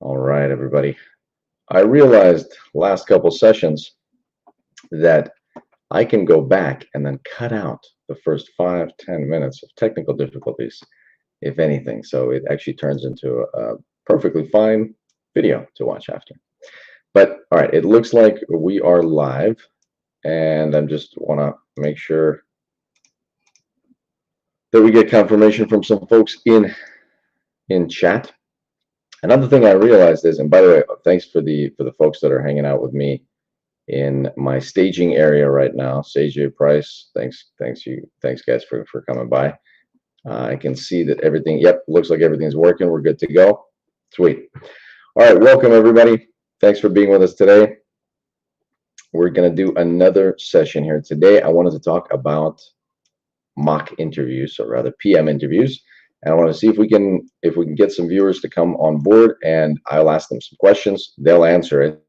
All right, everybody. I realized last couple sessions that I can go back and then cut out the first 5-10 minutes of technical difficulties, if anything. So it actually turns into a perfectly fine video to watch after. But all right, it looks like we are live, and I just want to make sure that we get confirmation from some folks in chat. Another thing I realized is, and by the way, thanks for the folks that are hanging out with me in my staging area right now. CJ Price, thanks guys for coming by. I can see that everything, yep, looks like everything's working. We're good to go. Sweet. All right, welcome everybody. Thanks for being with us today. We're going to do another session here today. I wanted to talk about mock interviews, or rather PM interviews. And I want to see if we can get some viewers to come on board, and I'll ask them some questions. They'll answer it,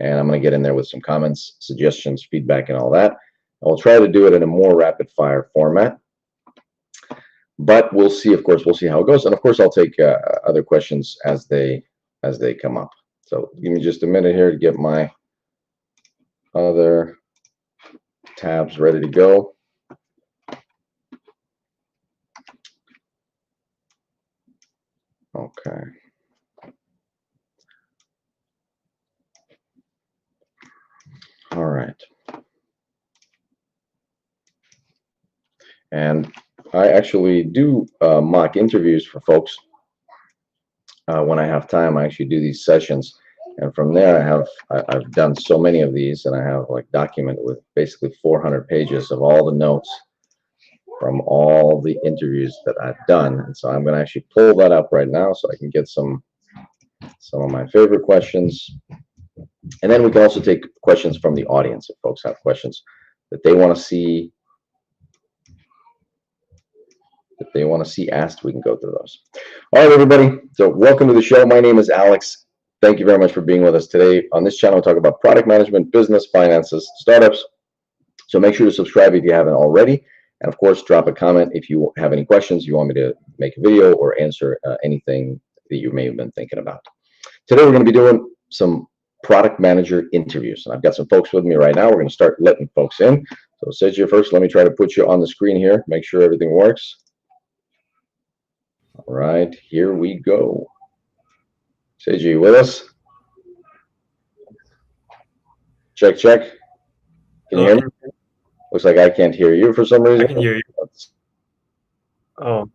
and I'm going to get in there with some comments, suggestions, feedback, and all that. And we'll try to do it in a more rapid fire format. But we'll see. Of course, we'll see how it goes, and of course, I'll take other questions as they come up. So give me just a minute here to get my other tabs ready to go. Okay. All right. And I actually do mock interviews for folks when I have time. I actually do these sessions, and from there I've done so many of these, and I have like documented with basically 400 pages of all the notes from all the interviews that I've done. And so I'm going to actually pull that up right now so I can get some of my favorite questions. And then we can also take questions from the audience if folks have questions that they want to see asked. We can go through those. All right, everybody. So welcome to the show. My name is Alex. Thank you very much for being with us today. On this channel, we talk about product management, business, finances, startups. So make sure to subscribe if you haven't already. And of course, drop a comment if you have any questions, you want me to make a video or answer anything that you may have been thinking about. Today, we're going to be doing some product manager interviews. And I've got some folks with me right now. We're going to start letting folks in. So Sergio, first, let me try to put you on the screen here, make sure everything works. All right, here we go. Sergio, you with us? Check, check. Can you hear me? Looks like I can't hear you for some reason. I can hear you. Oh.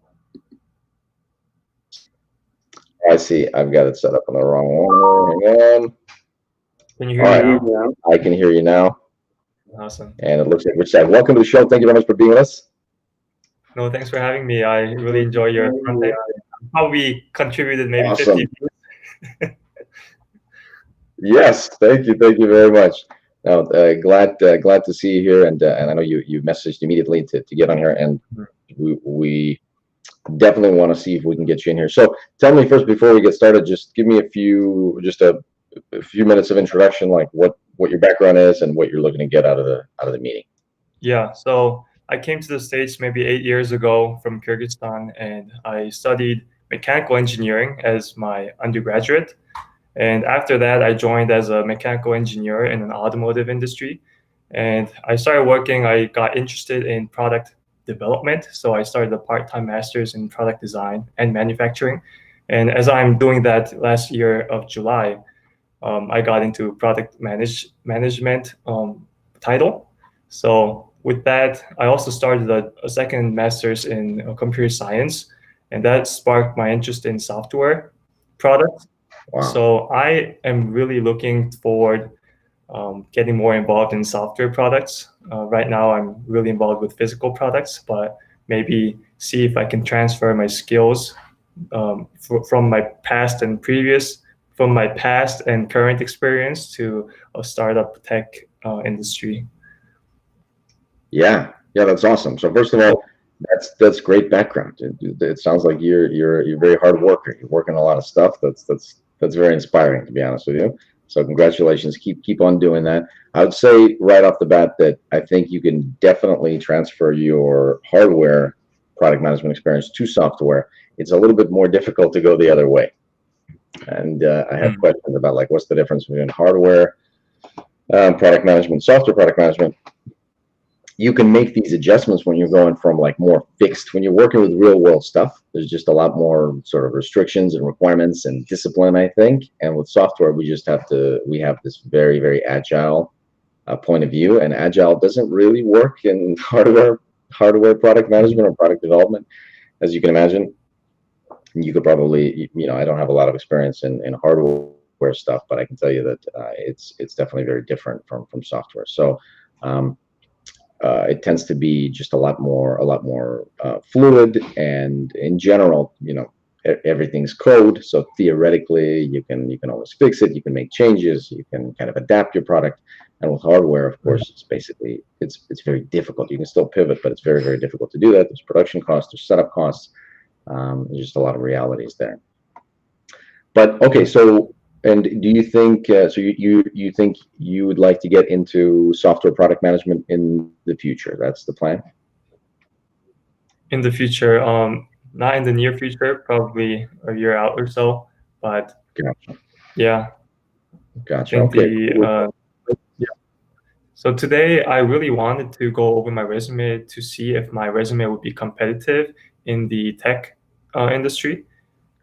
I see. I've got it set up on the wrong one. Hang on. Can you hear me now? I can hear you now. Awesome. And it looks like we're set. Welcome to the show. Thank you very much for being with us. No, thanks for having me. I really enjoy your content. How we contributed maybe Awesome. 50 views. Yes, thank you very much. Now, glad to see you here, and I know you messaged immediately to get on here, and we definitely want to see if we can get you in here. So tell me first, before we get started, just give me a few minutes of introduction, like what your background is and what you're looking to get out of the meeting. Yeah, so I came to the States maybe 8 years ago from Kyrgyzstan, and I studied mechanical engineering as my undergraduate. And after that, I joined as a mechanical engineer in an automotive industry. And I started working, I got interested in product development. So I started a part-time master's in product design and manufacturing. And as I'm doing that last year of July, I got into product management title. So with that, I also started a second master's in computer science, and that sparked my interest in software products. Wow. So I am really looking forward getting more involved in software products. Right now, I'm really involved with physical products, but maybe see if I can transfer my skills from my past and current experience to a startup tech industry. Yeah, that's awesome. So first of all, that's great background. It sounds like you're a very hard worker. You're working a lot of stuff. That's very inspiring, to be honest with you. So congratulations. Keep on doing that. I would say right off the bat that I think you can definitely transfer your hardware product management experience to software. It's a little bit more difficult to go the other way. And I have questions about like what's the difference between hardware product management, software product management. You can make these adjustments when you're going from like more fixed, when you're working with real world stuff. There's just a lot more sort of restrictions and requirements and discipline, I think. And with software, we just have to, we have this very, very agile point of view, and agile doesn't really work in hardware product management or product development, as you can imagine. You could probably, you know, I don't have a lot of experience in hardware stuff, but I can tell you that it's definitely very different from software. So it tends to be just a lot more fluid, and in general, you know, everything's code. So theoretically, you can always fix it. You can make changes. You can kind of adapt your product. And with hardware, of course, it's basically it's very difficult. You can still pivot, but it's very, very difficult to do that. There's production costs. There's setup costs. There's just a lot of realities there. But okay, so and do you think so? You think you would like to get into software product management in the future? That's the plan. In the future, not in the near future, probably a year out or so. But gotcha. Yeah, Gotcha. Okay. Yeah. So today, I really wanted to go over my resume to see if my resume would be competitive in the tech industry,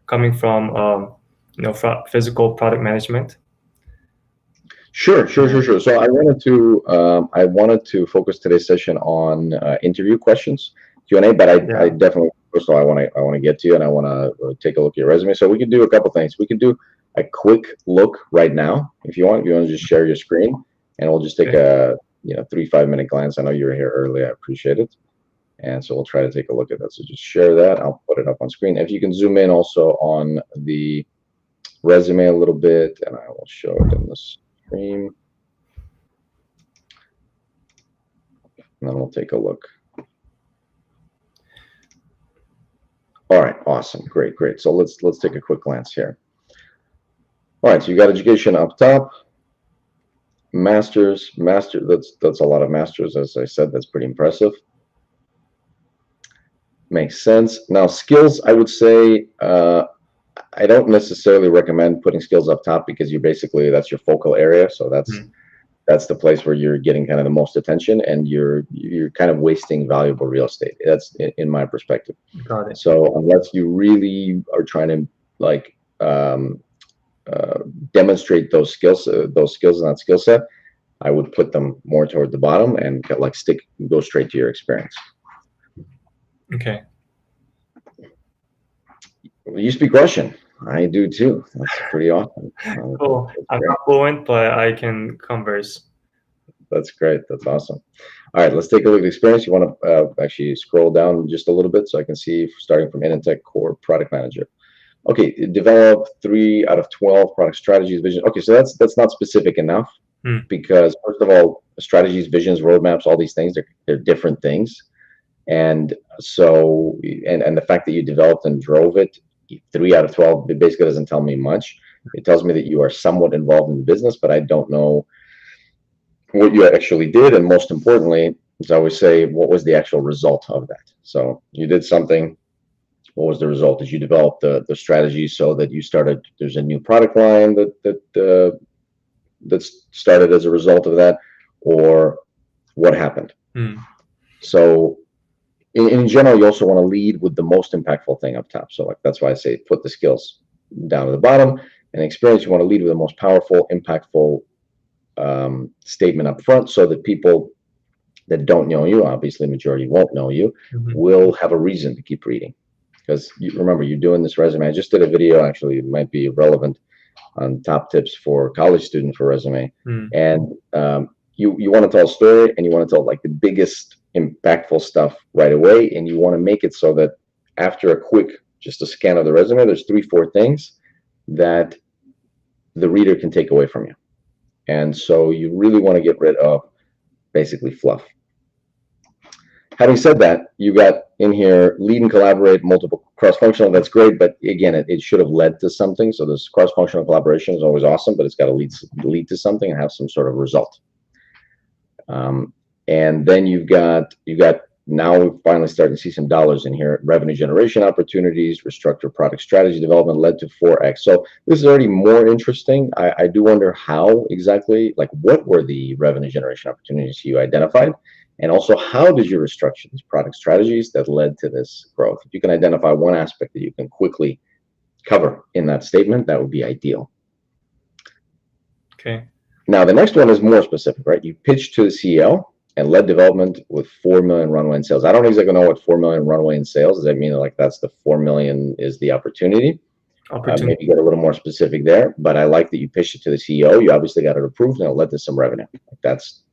coming from you know, physical product management. Sure. So I wanted to focus today's session on interview questions, Q&A, but I definitely, first of all, I want to get to you, and I want to take a look at your resume. So we can do a couple things. We can do a quick look right now if you want. If you want to just share your screen, and we'll just take a 3-5 minute glance. I know you were here early. I appreciate it. And so we'll try to take a look at that. So just share that. I'll put it up on screen. If you can zoom in also on the resume a little bit, and I will show it in the screen. And then we'll take a look. All right, awesome, great. So let's take a quick glance here. All right, so you got education up top. Master's, that's a lot of masters, as I said. That's pretty impressive. Makes sense. Now skills, I would say I don't necessarily recommend putting skills up top, because you basically, that's your focal area. So that's the place where you're getting kind of the most attention, and you're kind of wasting valuable real estate. That's in my perspective. Got it. So unless you really are trying to like demonstrate those skills in that skill set, I would put them more toward the bottom and like go straight to your experience. Okay. You speak Russian. I do too. That's pretty awesome. Cool. I'm not fluent, but I can converse. That's great. That's awesome. All right, let's take a look at the experience. You want to actually scroll down just a little bit so I can see, starting from Inintech Core Product Manager. Okay, develop 3 out of 12 product strategies, vision. Okay, so that's not specific enough, because first of all, strategies, visions, roadmaps, all these things, they're different things. And so, and the fact that you developed and drove it, 3 out of 12, it basically doesn't tell me much. It tells me that you are somewhat involved in the business, but I don't know what you actually did. And most importantly, as I always say, what was the actual result of that? So you did something. What was the result? Did you develop the strategy so that you started, there's a new product line that started as a result of that, or what happened? So in general, you also want to lead with the most impactful thing up top. So like, that's why I say put the skills down at the bottom, and experience, you want to lead with the most powerful, impactful statement up front, so that people that don't know you, obviously majority won't know you, will have a reason to keep reading. Because remember, you're doing this resume. I just did a video, actually, it might be relevant, on top tips for college student for resume. And you want to tell a story, and you want to tell like the biggest impactful stuff right away, and you want to make it so that after a quick, just a scan of the resume, there's 3-4 things that the reader can take away from you. And so you really want to get rid of basically fluff. Having said that, you got in here lead and collaborate, multiple cross-functional. That's great, but again, it should have led to something. So this cross-functional collaboration is always awesome, but it's got to lead to something and have some sort of result. And then you've got now we're finally starting to see some dollars in here. Revenue generation opportunities, restructured product strategy development led to 4x. So this is already more interesting. I do wonder how exactly, like what were the revenue generation opportunities you identified? And also, how did you restructure these product strategies that led to this growth? If you can identify one aspect that you can quickly cover in that statement, that would be ideal. Okay. Now, the next one is more specific, right? You pitched to the CEO and led development with 4 million runway in sales. I don't exactly know what 4 million runway in sales. Does that mean like that's the 4 million is the opportunity? Maybe get a little more specific there, but I like that you pitched it to the CEO. You obviously got it approved and it led to some revenue. That's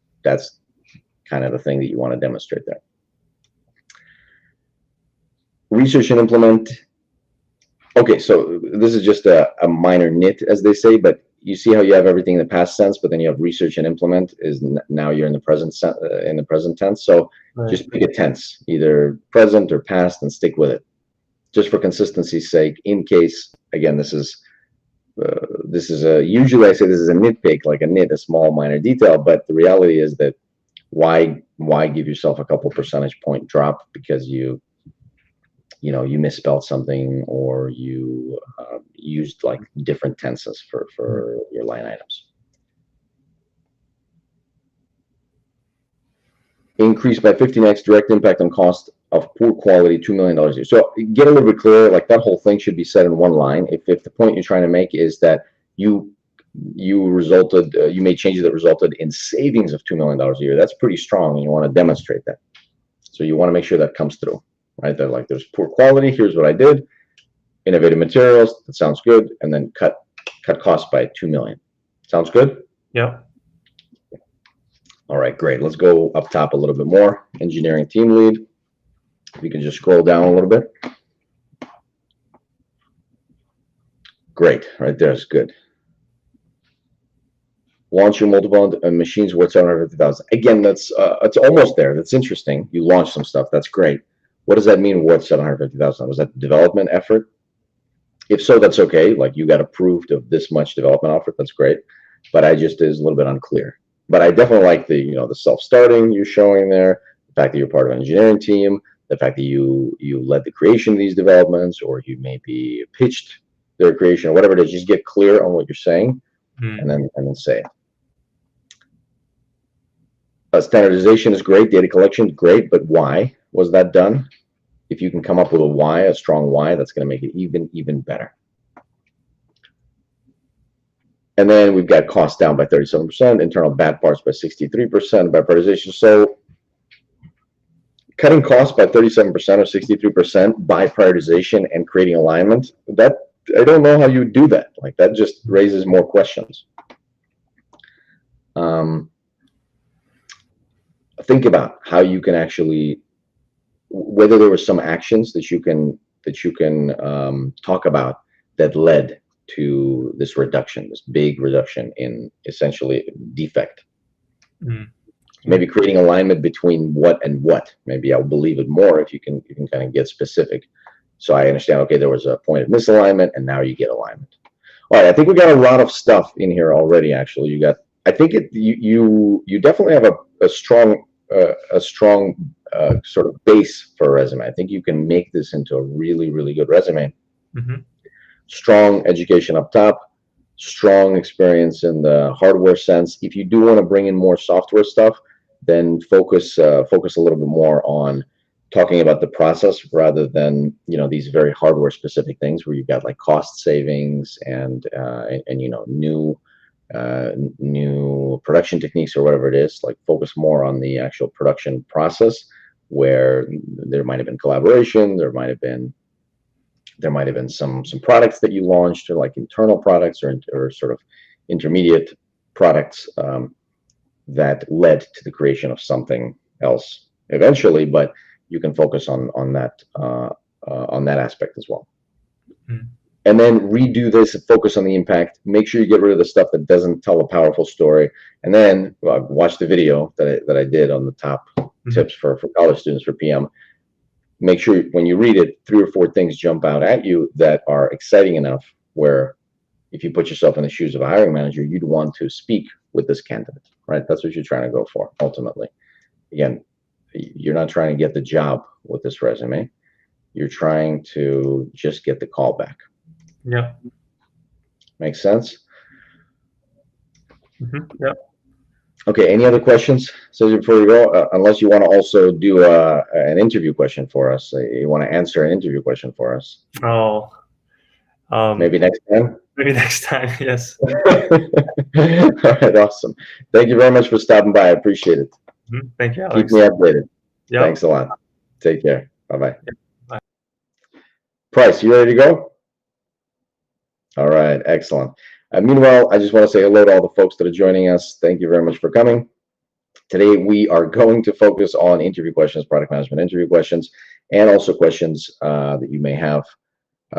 kind of the thing that you want to demonstrate there. Research and implement. Okay, so this is just a minor nit, as they say, but you see how you have everything in the past tense, but then you have research and implement is now you're in the present tense. So just pick a tense, either present or past, and stick with it, just for consistency's sake. In case, again, this is usually I say this is a nitpick, like a nit, a small minor detail, but the reality is that why give yourself a couple percentage point drop because you misspelled something or you used like different tenses for your line items. Increase by 15x, direct impact on cost of poor quality, $2 million a year. So get a little bit clearer, like that whole thing should be said in one line. If the point you're trying to make is that you made changes that resulted in savings of $2 million a year, that's pretty strong and you want to demonstrate that. So you want to make sure that comes through. Right, that like there's poor quality, here's what I did, innovative materials, that sounds good, and then cut costs by 2 million. Sounds good? Yeah. All right, great. Let's go up top a little bit more. Engineering team lead. If you can just scroll down a little bit. Great, right there is good. Launch your multiple machines worth 750,000. Again, that's it's almost there. That's interesting. You launched some stuff. That's great. What does that mean worth 750,000? Was that development effort? If so, that's okay. Like you got approved of this much development effort. That's great. But I just is a little bit unclear. But I definitely like the the self-starting you're showing there, the fact that you're part of an engineering team, the fact that you led the creation of these developments, or you maybe pitched their creation or whatever it is. Just get clear on what you're saying, and then say it. Standardization is great. Data collection is great, but why was that done? If you can come up with a why, a strong why, that's going to make it even better. And then we've got costs down by 37%, internal bad parts by 63% by prioritization. So cutting costs by 37% or 63% by prioritization and creating alignment, that I don't know how you do that. Like that just raises more questions. Think about how you can actually, whether there were some actions that you can talk about that led to this reduction, this big reduction in essentially defect. Maybe creating alignment between what and what. Maybe I'll believe it more if you can kind of get specific. So I understand, okay, there was a point of misalignment and now you get alignment. All right, I think we got a lot of stuff in here already. Actually, I think you definitely have a strong sort of base for a resume. I think you can make this into a really good resume. Strong education up top, strong experience in the hardware sense. If you do want to bring in more software stuff, then focus a little bit more on talking about the process rather than these very hardware specific things where you've got like cost savings and new production techniques or whatever it is. Like focus more on the actual production process where there might have been collaboration, there might have been some products that you launched, or like internal products or sort of intermediate products that led to the creation of something else eventually, but you can focus on that aspect as well. And then redo this and focus on the impact. Make sure you get rid of the stuff that doesn't tell a powerful story. And then watch the video that I did on the top tips for college students for PM. Make sure when you read it, 3 or 4 things jump out at you that are exciting enough where if you put yourself in the shoes of a hiring manager, you'd want to speak with this candidate, right? That's what you're trying to go for ultimately. Again, you're not trying to get the job with this resume. You're trying to just get the call back. Yeah. Make sense? Yeah. Okay, any other questions? So before we go, unless you want to also do an interview question for us, you want to answer an interview question for us. Oh, Maybe next time. maybe next time. Yes. All right, awesome. Thank you very much for stopping by. I appreciate it. Thank you, Keep Alex. me updated. Yep. Thanks a lot. Take care. Bye-bye. Bye. Price, you ready to go? All right, excellent. Meanwhile, I just want to say hello to all the folks that are joining us. Thank you very much for coming. Today, we are going to focus on interview questions, product management interview questions, and also questions that you may have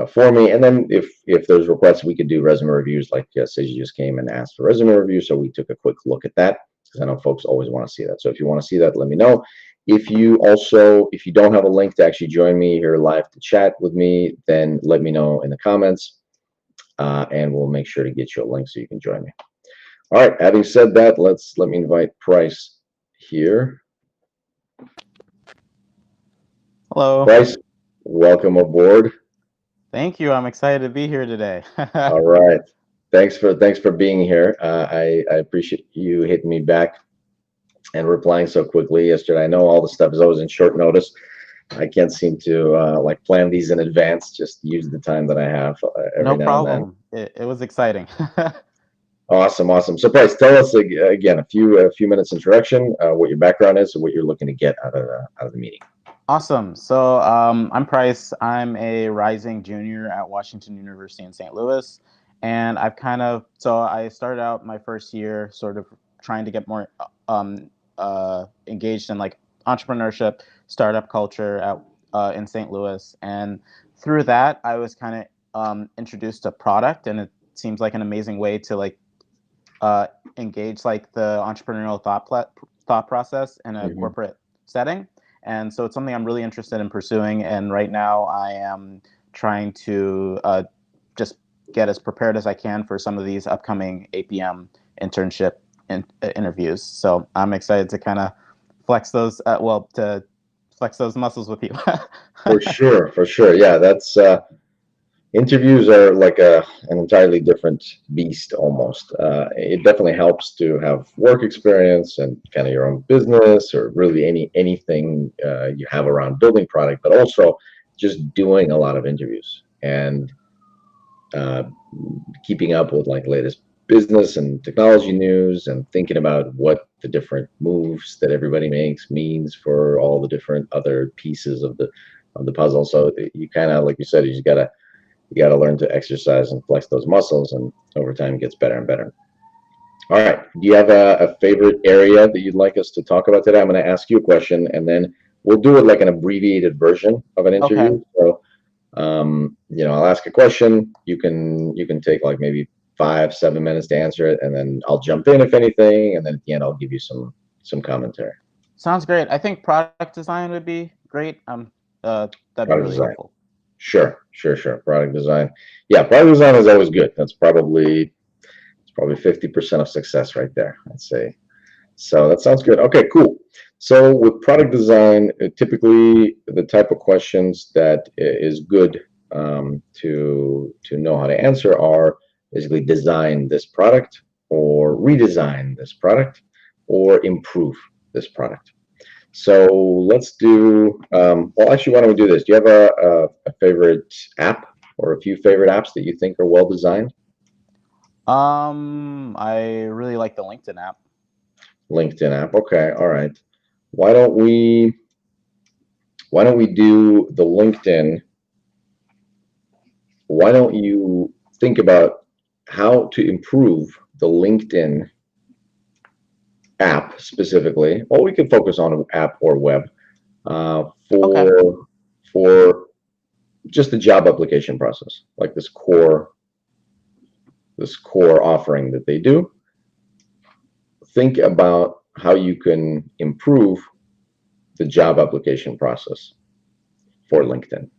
for me. And then if there's requests, we could do resume reviews, like Seiji just came and asked for resume review. So we took a quick look at that because I know folks always want to see that. So if you want to see that, let me know. If you don't have a link to actually join me here live to chat with me, then let me know in the comments, and we'll make sure to get you a link so you can join me. All right. Having said that, let me invite Price here. Hello. Price, welcome aboard. Thank you. I'm excited to be here today. All right. Thanks for being here. I appreciate you hitting me back and replying so quickly yesterday. I know all the stuff is always in short notice. I can't seem to like plan these in advance. Just use the time that I have every No now and then. problem. It was exciting. Awesome, awesome. So, Price, tell us again a few minutes introduction, what your background is, and what you're looking to get out of the meeting. Awesome. So I'm Price. I'm a rising junior at Washington University in St. Louis, and I started out my first year sort of trying to get more engaged in like entrepreneurship, startup culture in St. Louis, and through that I was kind of introduced to product, and it seems like an amazing way to like engage like the entrepreneurial thought process in a corporate setting. And so it's something I'm really interested in pursuing. And right now I am trying to just get as prepared as I can for some of these upcoming APM internship interviews. So I'm excited to kind of flex those, to flex those muscles with you. For sure. Yeah, that's interviews are like an entirely different beast almost. It definitely helps to have work experience and kind of your own business or really anything you have around building product, but also just doing a lot of interviews and keeping up with like latest business and technology news and thinking about what the different moves that everybody makes means for all the different other pieces of the puzzle. So you kind of, like you said, you gotta learn to exercise and flex those muscles, and over time it gets better and better. All right. Do you have a favorite area that you'd like us to talk about today? I'm going to ask you a question, and then we'll do it like an abbreviated version of an interview. Okay. So, I'll ask a question. You can take like maybe 5-7 minutes to answer it, and then I'll jump in if anything, and then at the end I'll give you some commentary. Sounds great. I think product design would be great. That'd be really helpful. Sure. Product design. Yeah, product design is always good. It's probably 50% of success right there, I'd say. So that sounds good. Okay, cool. So with product design, typically the type of questions that is good to know how to answer are basically design this product or redesign this product or improve this product. So let's do, well, actually, why don't we do this? Do you have a favorite app or a few favorite apps that you think are well designed? I really like the LinkedIn app. LinkedIn app. Okay. All right. Why don't we do the LinkedIn? Why don't you think about how to improve the LinkedIn app specifically? Well, we could focus on an app or web for just the job application process, like this core offering that they do. Think about how you can improve the job application process for LinkedIn.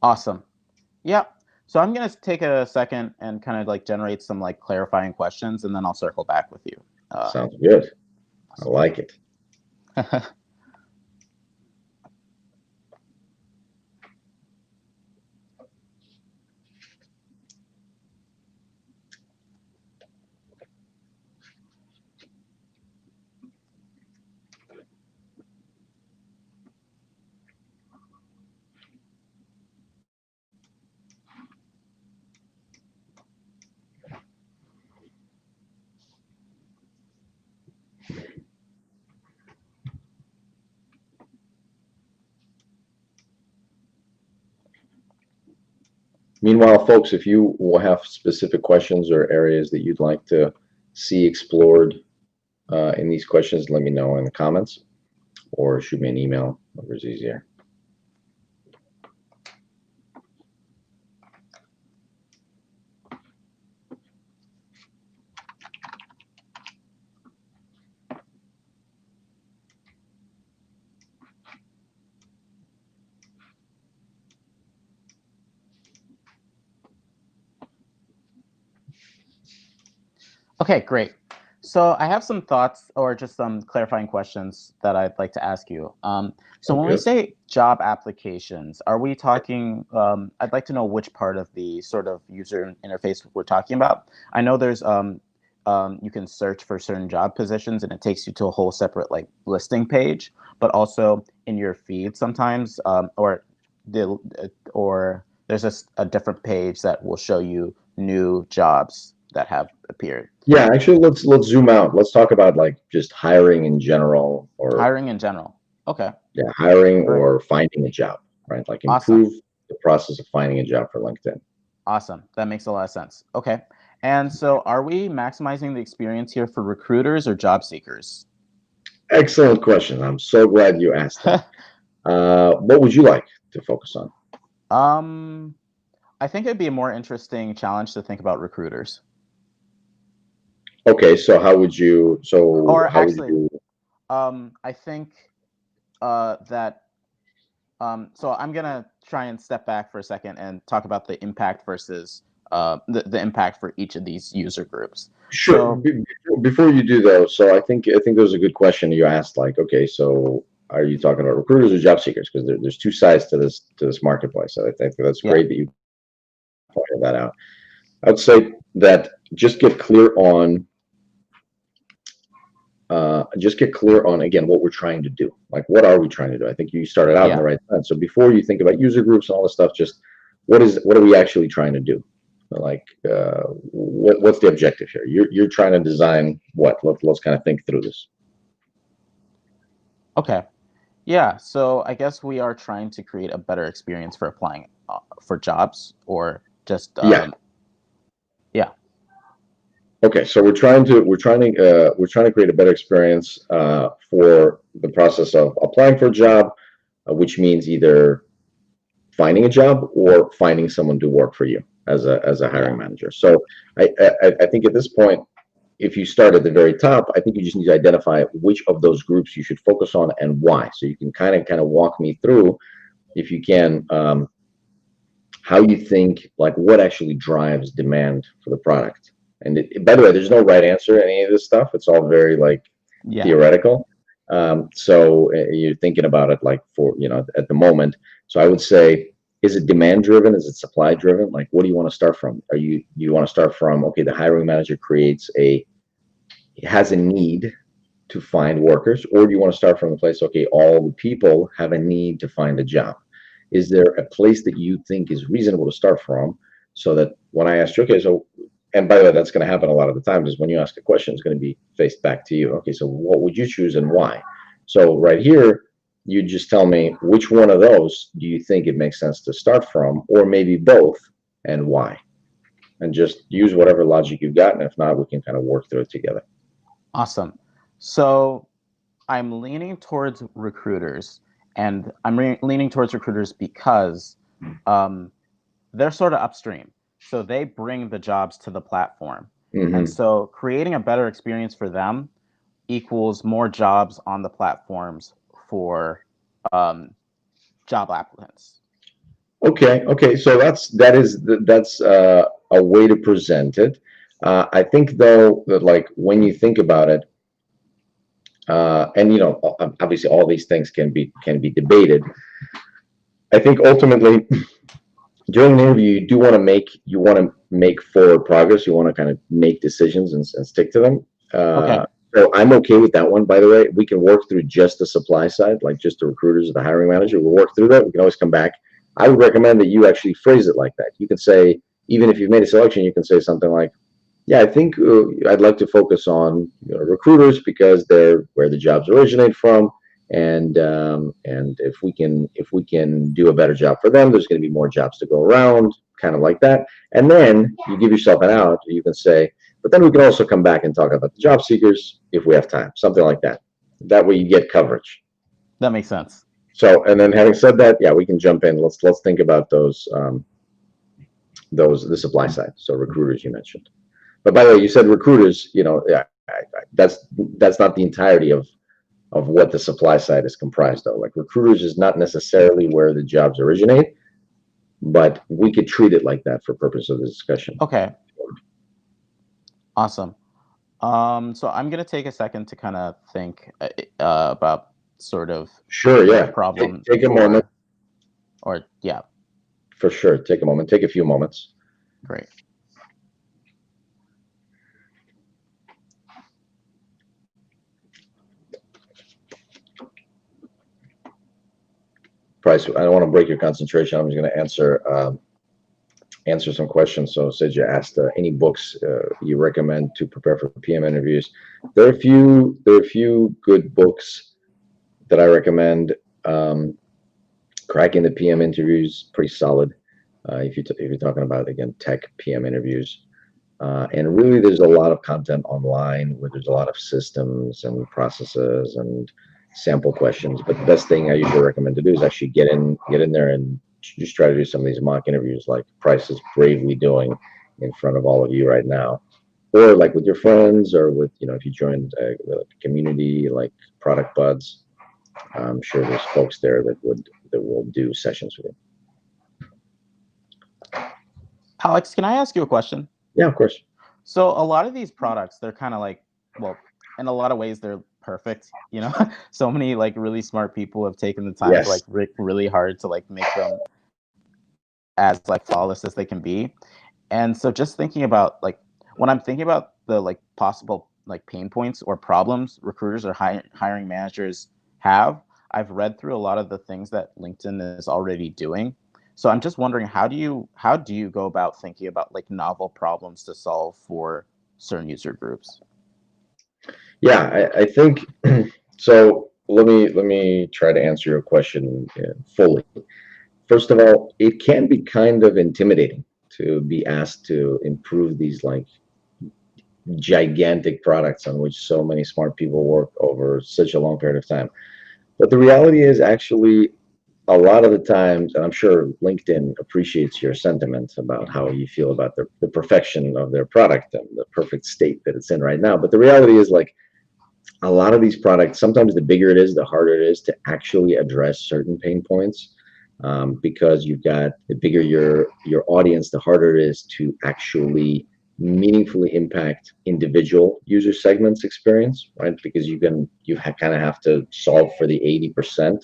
Awesome. Yeah. So I'm going to take a second and kind of like generate some like clarifying questions, and then I'll circle back with you. Sounds good. Awesome. I like it. Meanwhile, folks, if you will have specific questions or areas that you'd like to see explored in these questions, let me know in the comments or shoot me an email, whatever's easier. Okay, great. So I have some thoughts or just some clarifying questions that I'd like to ask you. So when we Okay. say job applications, are we talking, I'd like to know which part of the sort of user interface we're talking about. I know there's, you can search for certain job positions and it takes you to a whole separate like listing page, but also in your feed sometimes, or there's a different page that will show you new jobs that have appeared. Yeah, actually, let's zoom out. Let's talk about like just hiring in general, or Hiring in general. Okay. yeah, hiring All right. or finding a job, right? Like Awesome. improve the process of finding a job for LinkedIn. Awesome. That makes a lot of sense. Okay. And so are we maximizing the experience here for recruiters or job seekers? Excellent question. I'm so glad you asked that. What would you like to focus on? I think it'd be a more interesting challenge to think about recruiters. Okay, so how would you? So Or how would actually, you? I think that so I'm gonna try and step back for a second and talk about the impact versus the impact for each of these user groups. Sure. So Before you do though, so I think there's a good question you asked. Like, okay, so are you talking about recruiters or job seekers? Because there's two sides to this marketplace. So I think that's yeah, great that you pointed that out. I'd say that just get clear on again what we're trying to do. Like, what are we trying to do? I think you started out in the yeah. right side. So before you think about user groups and all this stuff, just what are we actually trying to do? Like, what's the objective here? You're trying to design what? Let's kind of think through this. Okay. Yeah, so I guess we are trying to create a better experience for applying for jobs or just Yeah. yeah. Okay, so we're trying to create a better experience for the process of applying for a job, which means either finding a job or finding someone to work for you as a hiring Yeah. manager. So I think at this point, if you start at the very top, I think you just need to identify which of those groups you should focus on and why. So you can kind of walk me through, if you can, how you think, like what actually drives demand for the product. And by the way, there's no right answer to any of this stuff. It's all very like Yeah. theoretical. So you're thinking about it like for, at the moment. So I would say, is it demand driven? Is it supply driven? Like, what do you want to start from? Do you want to start from, okay, the hiring manager has a need to find workers, or do you want to start from the place, okay, all the people have a need to find a job? Is there a place that you think is reasonable to start from, so that when I ask you, okay, so, and by the way, that's going to happen a lot of the time, is when you ask a question, it's going to be faced back to you. Okay, so what would you choose and why? So right here, you just tell me which one of those do you think it makes sense to start from, or maybe both, and why. And just use whatever logic you've got, and if not, we can kind of work through it together. Awesome. So I'm leaning towards recruiters, and I'm leaning towards recruiters because they're sort of upstream. So they bring the jobs to the platform. And so creating a better experience for them equals more jobs on the platforms for job applicants. Okay. So that's a way to present it. I think though that, like, when you think about it, and obviously all these things can be debated. I think ultimately during an interview, you want to make forward progress. You want to kind of make decisions and stick to them. Okay. So I'm okay with that one. By the way, we can work through just the supply side, like just the recruiters or the hiring manager. We'll work through that. We can always come back. I would recommend that you actually phrase it like that. You can say, even if you've made a selection, you can say something like, yeah, I think I'd like to focus on recruiters because they're where the jobs originate from, and if we can do a better job for them, there's going to be more jobs to go around, kind of like that. And then you give yourself an out. You can say, but then we can also come back and talk about the job seekers if we have time, something like that. That way you get coverage. That makes sense. So, and then having said that, yeah, we can jump in. Let's think about those the supply side. So recruiters you mentioned. But by the way, you said recruiters. Yeah, that's not the entirety of what the supply side is comprised of. Like recruiters is not necessarily where the jobs originate, but we could treat it like that for purpose of the discussion. Okay. Awesome. So I'm gonna take a second to kind of think about sort of Sure, yeah. problem. Take a moment. Or yeah. For sure. Take a moment. Take a few moments. Great. Price, I don't want to break your concentration. I'm just going to answer some questions. So, Sidja asked any books you recommend to prepare for PM interviews. There are a few good books that I recommend. Cracking the PM interviews, pretty solid. If you're talking about, again, tech PM interviews. And really, there's a lot of content online where there's a lot of systems and processes and sample questions. But the best thing I usually recommend to do is actually get in there and just try to do some of these mock interviews, like Price is bravely doing in front of all of you right now, or like with your friends, or with if you joined a community like Product Buds. I'm sure there's folks there that will do sessions with you. Alex, can I ask you a question? Yeah, of course. So a lot of these products, they're kind of like, well, in a lot of ways, they're perfect. So many like really smart people have taken the time to like really hard to like make them as like flawless as they can be. And so just thinking about like when I'm thinking about the like possible like pain points or problems recruiters or hiring managers have, I've read through a lot of the things that LinkedIn is already doing. So I'm just wondering, how do you go about thinking about like novel problems to solve for certain user groups? Yeah, I think so. Let me try to answer your question fully. First of all, it can be kind of intimidating to be asked to improve these like gigantic products on which so many smart people work over such a long period of time. But the reality is actually a lot of the times, and I'm sure LinkedIn appreciates your sentiments about how you feel about the perfection of their product and the perfect state that it's in right now. But the reality is like a lot of these products, sometimes the bigger it is, the harder it is to actually address certain pain points. Because you've got the bigger your audience, the harder it is to actually meaningfully impact individual user segments experience, right? Because you kind of have to solve for the 80%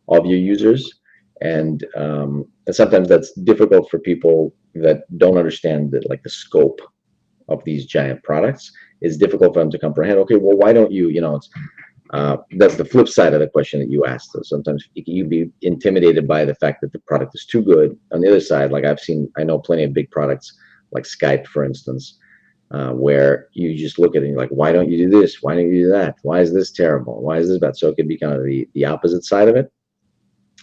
of your users, and sometimes that's difficult for people that don't understand that like the scope of these giant products. Is difficult for them to comprehend. Okay, well, why don't you? It's that's the flip side of the question that you asked. So sometimes you'd be intimidated by the fact that the product is too good. On the other side, like I know plenty of big products like Skype, for instance, where you just look at it and you're like, why don't you do this? Why don't you do that? Why is this terrible? Why is this bad? So it could be kind of the opposite side of it.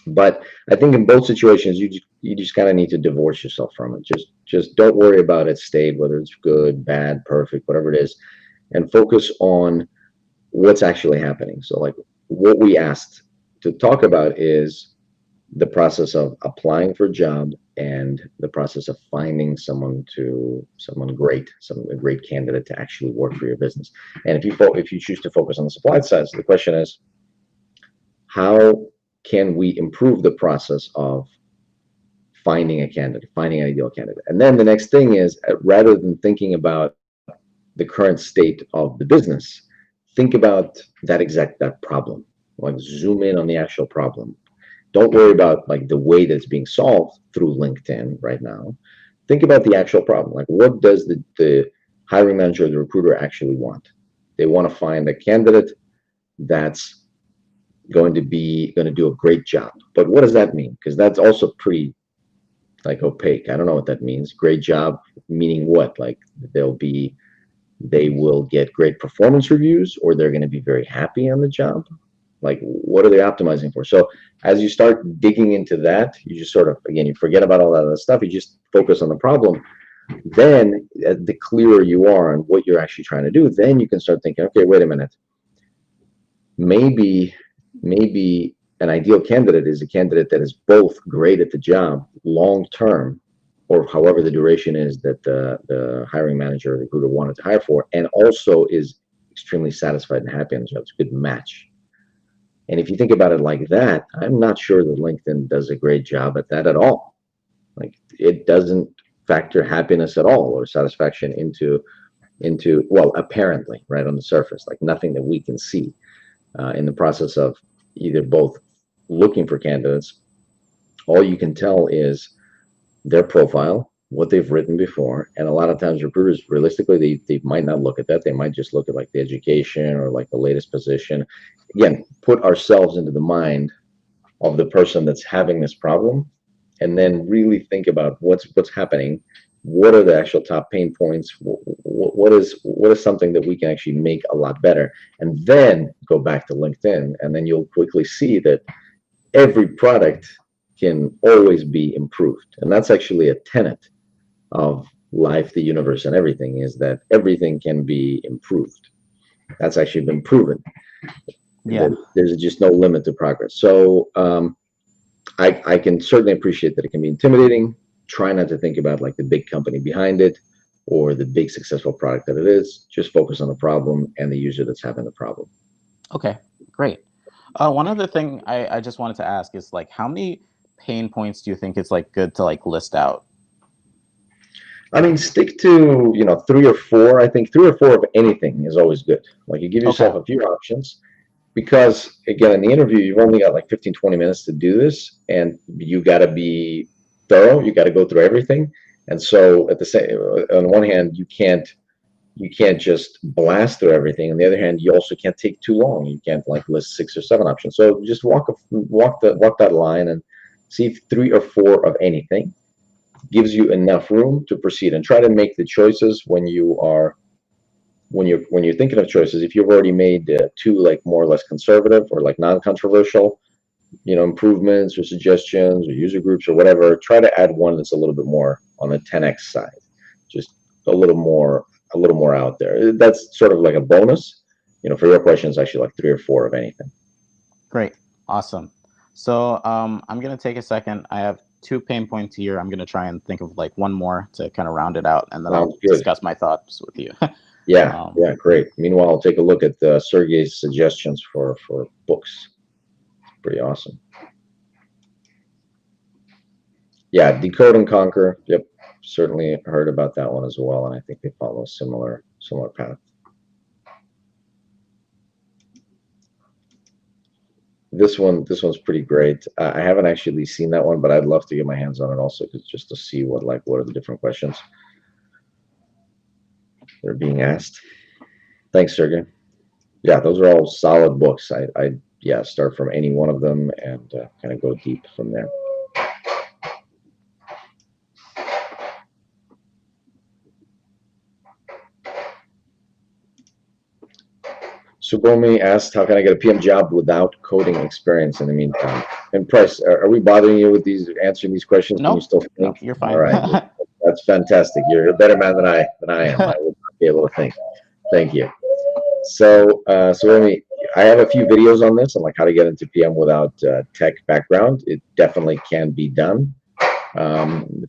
But I think in both situations, you just kind of need to divorce yourself from it. Just don't worry about its state, whether it's good, bad, perfect, whatever it is, and focus on what's actually happening. So like what we asked to talk about is the process of applying for a job and the process of finding a great candidate to actually work for your business. And if you choose to focus on the supply side, so the question is, how can we improve the process of finding a candidate, finding an ideal candidate? And then the next thing is, rather than thinking about the current state of the business, think about that problem. Like zoom in on the actual problem. Don't worry about like the way that's being solved through LinkedIn right now. Think about the actual problem. Like what does the hiring manager or the recruiter actually want? They want to find a candidate that's going to do a great job. But what does that mean? Because that's also pretty like opaque. I don't know what that means. Great job meaning what? Like they will get great performance reviews, or they're going to be very happy on the job. Like, what are they optimizing for? So as you start digging into that, you just sort of, again, you forget about all that other stuff. You just focus on the problem. Then the clearer you are on what you're actually trying to do, then you can start thinking, okay, wait a minute. Maybe an ideal candidate is a candidate that is both great at the job long term, or however the duration is that the hiring manager or the recruiter wanted to hire for, and also is extremely satisfied and happy on the job. It's a good match. And if you think about it like that, I'm not sure that LinkedIn does a great job at that at all. Like, it doesn't factor happiness at all or satisfaction into well, apparently, right on the surface, like nothing that we can see in the process of either both looking for candidates. All you can tell is their profile, what they've written before, and a lot of times recruiters, realistically, they might not look at that. They might just look at like the education or like the latest position. Again, put ourselves into the mind of the person that's having this problem, and then really think about what's happening. What are the actual top pain points? What is something that we can actually make a lot better? And then go back to LinkedIn, and then you'll quickly see that every product can always be improved. And that's actually a tenet of life, the universe, and everything, is that everything can be improved. That's actually been proven. Yeah. There's just no limit to progress. So I can certainly appreciate that it can be intimidating. Try not to think about like the big company behind it or the big successful product that it is. Just focus on the problem and the user that's having the problem. Okay, great. One other thing I just wanted to ask is like, how many pain points do you think it's like good to like list out? I mean, stick to, 3 or 4. I think 3 or 4 of anything is always good. Like, you give yourself Okay. a few options, because again, in the interview, you've only got like 15, 20 minutes to do this, and you got to be thorough. You got to go through everything. And so at the same, on one hand, you can't just blast through everything. On the other hand, you also can't take too long. You can't like list 6 or 7 options. So just walk that line and see if 3 or 4 of anything gives you enough room to proceed, and try to make the choices when you're thinking of choices. If you've already made 2 like more or less conservative or like non-controversial, improvements or suggestions or user groups or whatever, try to add one that's a little bit more on the 10x side, just a little more out there. That's sort of like a bonus. For your question, it's actually like 3 or 4 of anything. Great. Awesome. So I'm going to take a second. I have 2 pain points here. I'm going to try and think of like one more to kind of round it out, and then I'll discuss my thoughts with you. Yeah, great. Meanwhile, I'll take a look at Sergey's suggestions for books. Pretty awesome. Yeah, Decode and Conquer. Yep, certainly heard about that one as well, and I think they follow a similar path. This one's pretty great. I haven't actually seen that one, but I'd love to get my hands on it also, just to see what are the different questions that are being asked. Thanks, Sergey. Yeah, those are all solid books. I start from any one of them and kind of go deep from there. Subomi asked, how can I get a PM job without coding experience in the meantime? And Price, are we bothering you with answering these questions? Nope. Can you still think? No, you're fine. All right, that's fantastic. You're a better man than I am. I would not be able to think. Thank you. So, Subomi, I have a few videos on this, on like how to get into PM without tech background. It definitely can be done.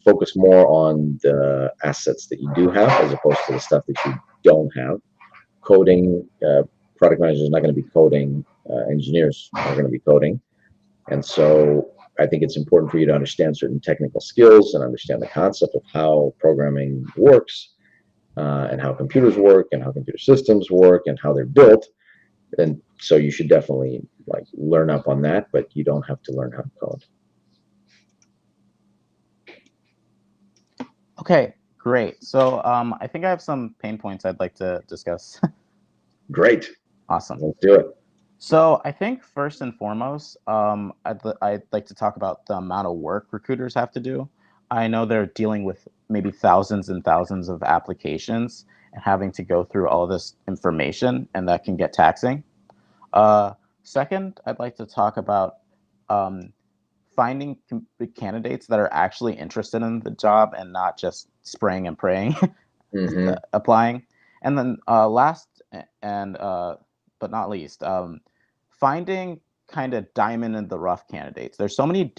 Focus more on the assets that you do have as opposed to the stuff that you don't have. Coding, product managers are not going to be coding, engineers are going to be coding. And so I think it's important for you to understand certain technical skills and understand the concept of how programming works, and how computers work and how computer systems work and how they're built. And so you should definitely like learn up on that, but you don't have to learn how to code. Okay, great. So I think I have some pain points I'd like to discuss. Great. Awesome. Let's do it. So I think first and foremost, I'd like to talk about the amount of work recruiters have to do. I know they're dealing with maybe thousands and thousands of applications and having to go through all this information, and that can get taxing. Second, I'd like to talk about finding candidates that are actually interested in the job and not just spraying and praying, Hmm. applying. And then last and but not least, finding kind of diamond in the rough candidates. There's so many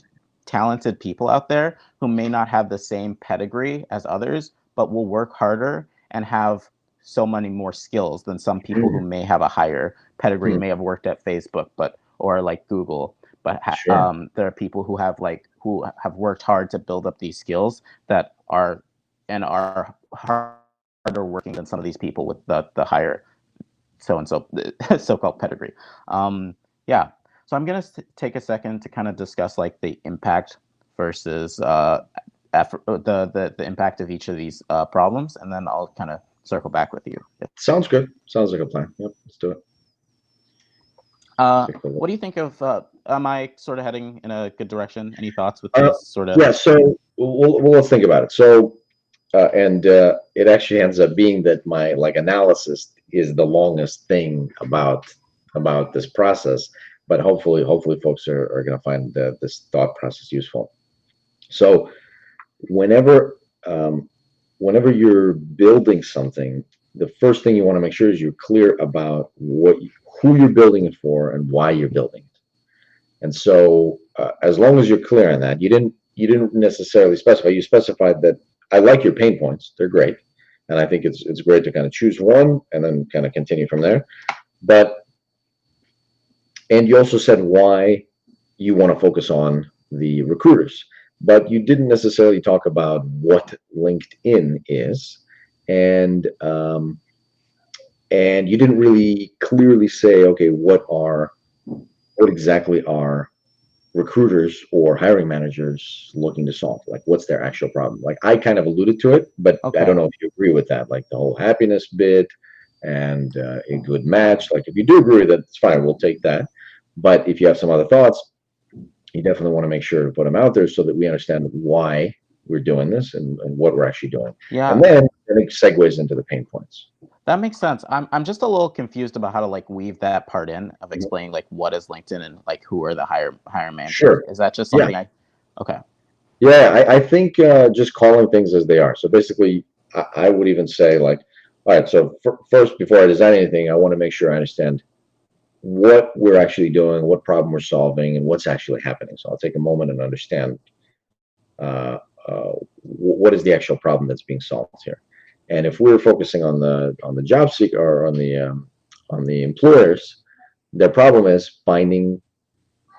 talented people out there who may not have the same pedigree as others, but will work harder and have so many more skills than some people who may have a higher pedigree, may have worked at Facebook, but or like Google. But Sure. there are people who have worked hard to build up these skills that are harder working than some of these people with the higher so and so so-called pedigree. Yeah, so I'm gonna take a second to kind of discuss like the impact versus effort, the impact of each of these problems, and then I'll kind of circle back with you. Sounds good. Sounds like a plan. Yep, let's do it. What do you think of? Am I sort of heading in a good direction? Any thoughts with these sort of? Yeah. So let's think about it. So and it actually ends up being that my like analysis is the longest thing about this process, but hopefully folks are going to find this thought process useful. So whenever whenever you're building something, the first thing you want to make sure is you're clear about who you're building it for and why you're building it. And so as long as you're clear on that, you didn't necessarily specify. You specified that I like your pain points; they're great, and I think it's great to kind of choose one and then kind of continue from there. But and you also said why you want to focus on the recruiters, but you didn't necessarily talk about what LinkedIn is, and and you didn't really clearly say, okay, what exactly are recruiters or hiring managers looking to solve? Like, what's their actual problem? Like, I kind of alluded to it, but I don't know if you agree with that. Like the whole happiness bit and a good match. Like, if you do agree with it, it's fine. We'll take that. But if you have some other thoughts, you definitely want to make sure to put them out there so that we understand why we're doing this and what we're actually doing. Yeah. And then it segues into the pain points. That makes sense. I'm just a little confused about how to like weave that part in of explaining like what is LinkedIn and like who are the higher managers. Sure. Is that just something Yeah. Okay. Yeah, I think just calling things as they are. So basically, I would even say like, all right, so first, before I design anything, I want to make sure I understand what we're actually doing, what problem we're solving, and what's actually happening. So I'll take a moment and understand what is the actual problem that's being solved here. And if we're focusing on the job seeker or on the employers, their problem is finding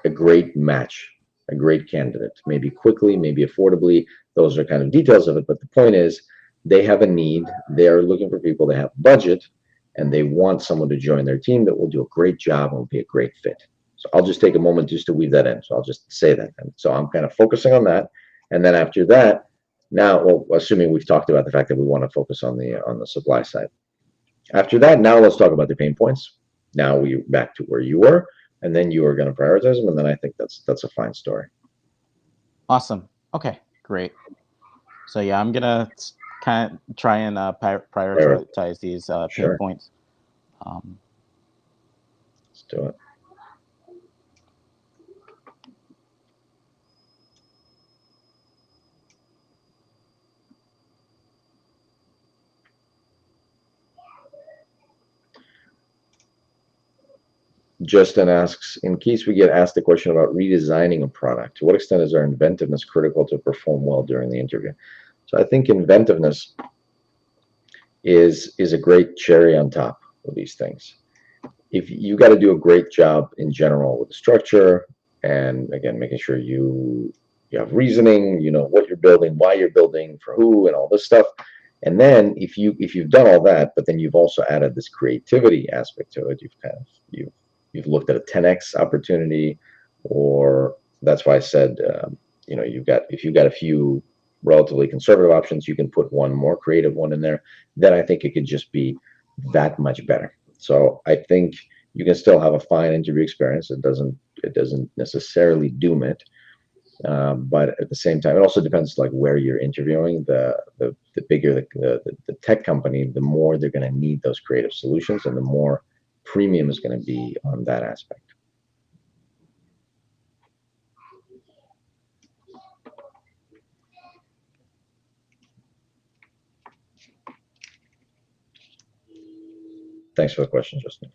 a great match, a great candidate, maybe quickly, maybe affordably. Those are kind of details of it. But the point is, they have a need. They are looking for people. They have budget, and they want someone to join their team that will do a great job and will be a great fit. So I'll just take a moment just to weave that in. So I'll just say that. And so I'm kind of focusing on that. And then after that, now, well, assuming we've talked about the fact that we want to focus on the supply side. After that, now let's talk about the pain points. Now we're back to where you were, and then you are going to prioritize them, and then I think that's a fine story. Awesome. Okay, great. So yeah, I'm gonna kind of try and prioritize these pain points. Let's do it. Justin asks, in case we get asked a question about redesigning a product, to what extent is our inventiveness critical to perform well during the interview? So I think inventiveness is a great cherry on top of these things. If you got to do a great job in general with the structure, and again, making sure you have reasoning, you know what you're building, why you're building, for who, and all this stuff. And then if you've done all that, but then you've also added this creativity aspect to it, you've looked at a 10x opportunity, or that's why I said, if you've got a few relatively conservative options, you can put one more creative one in there. Then I think it could just be that much better. So I think you can still have a fine interview experience. It doesn't necessarily doom it, but at the same time, it also depends like where you're interviewing. The bigger the tech company, the more they're going to need those creative solutions, and the more premium is going to be on that aspect. Thanks for the question, Justin.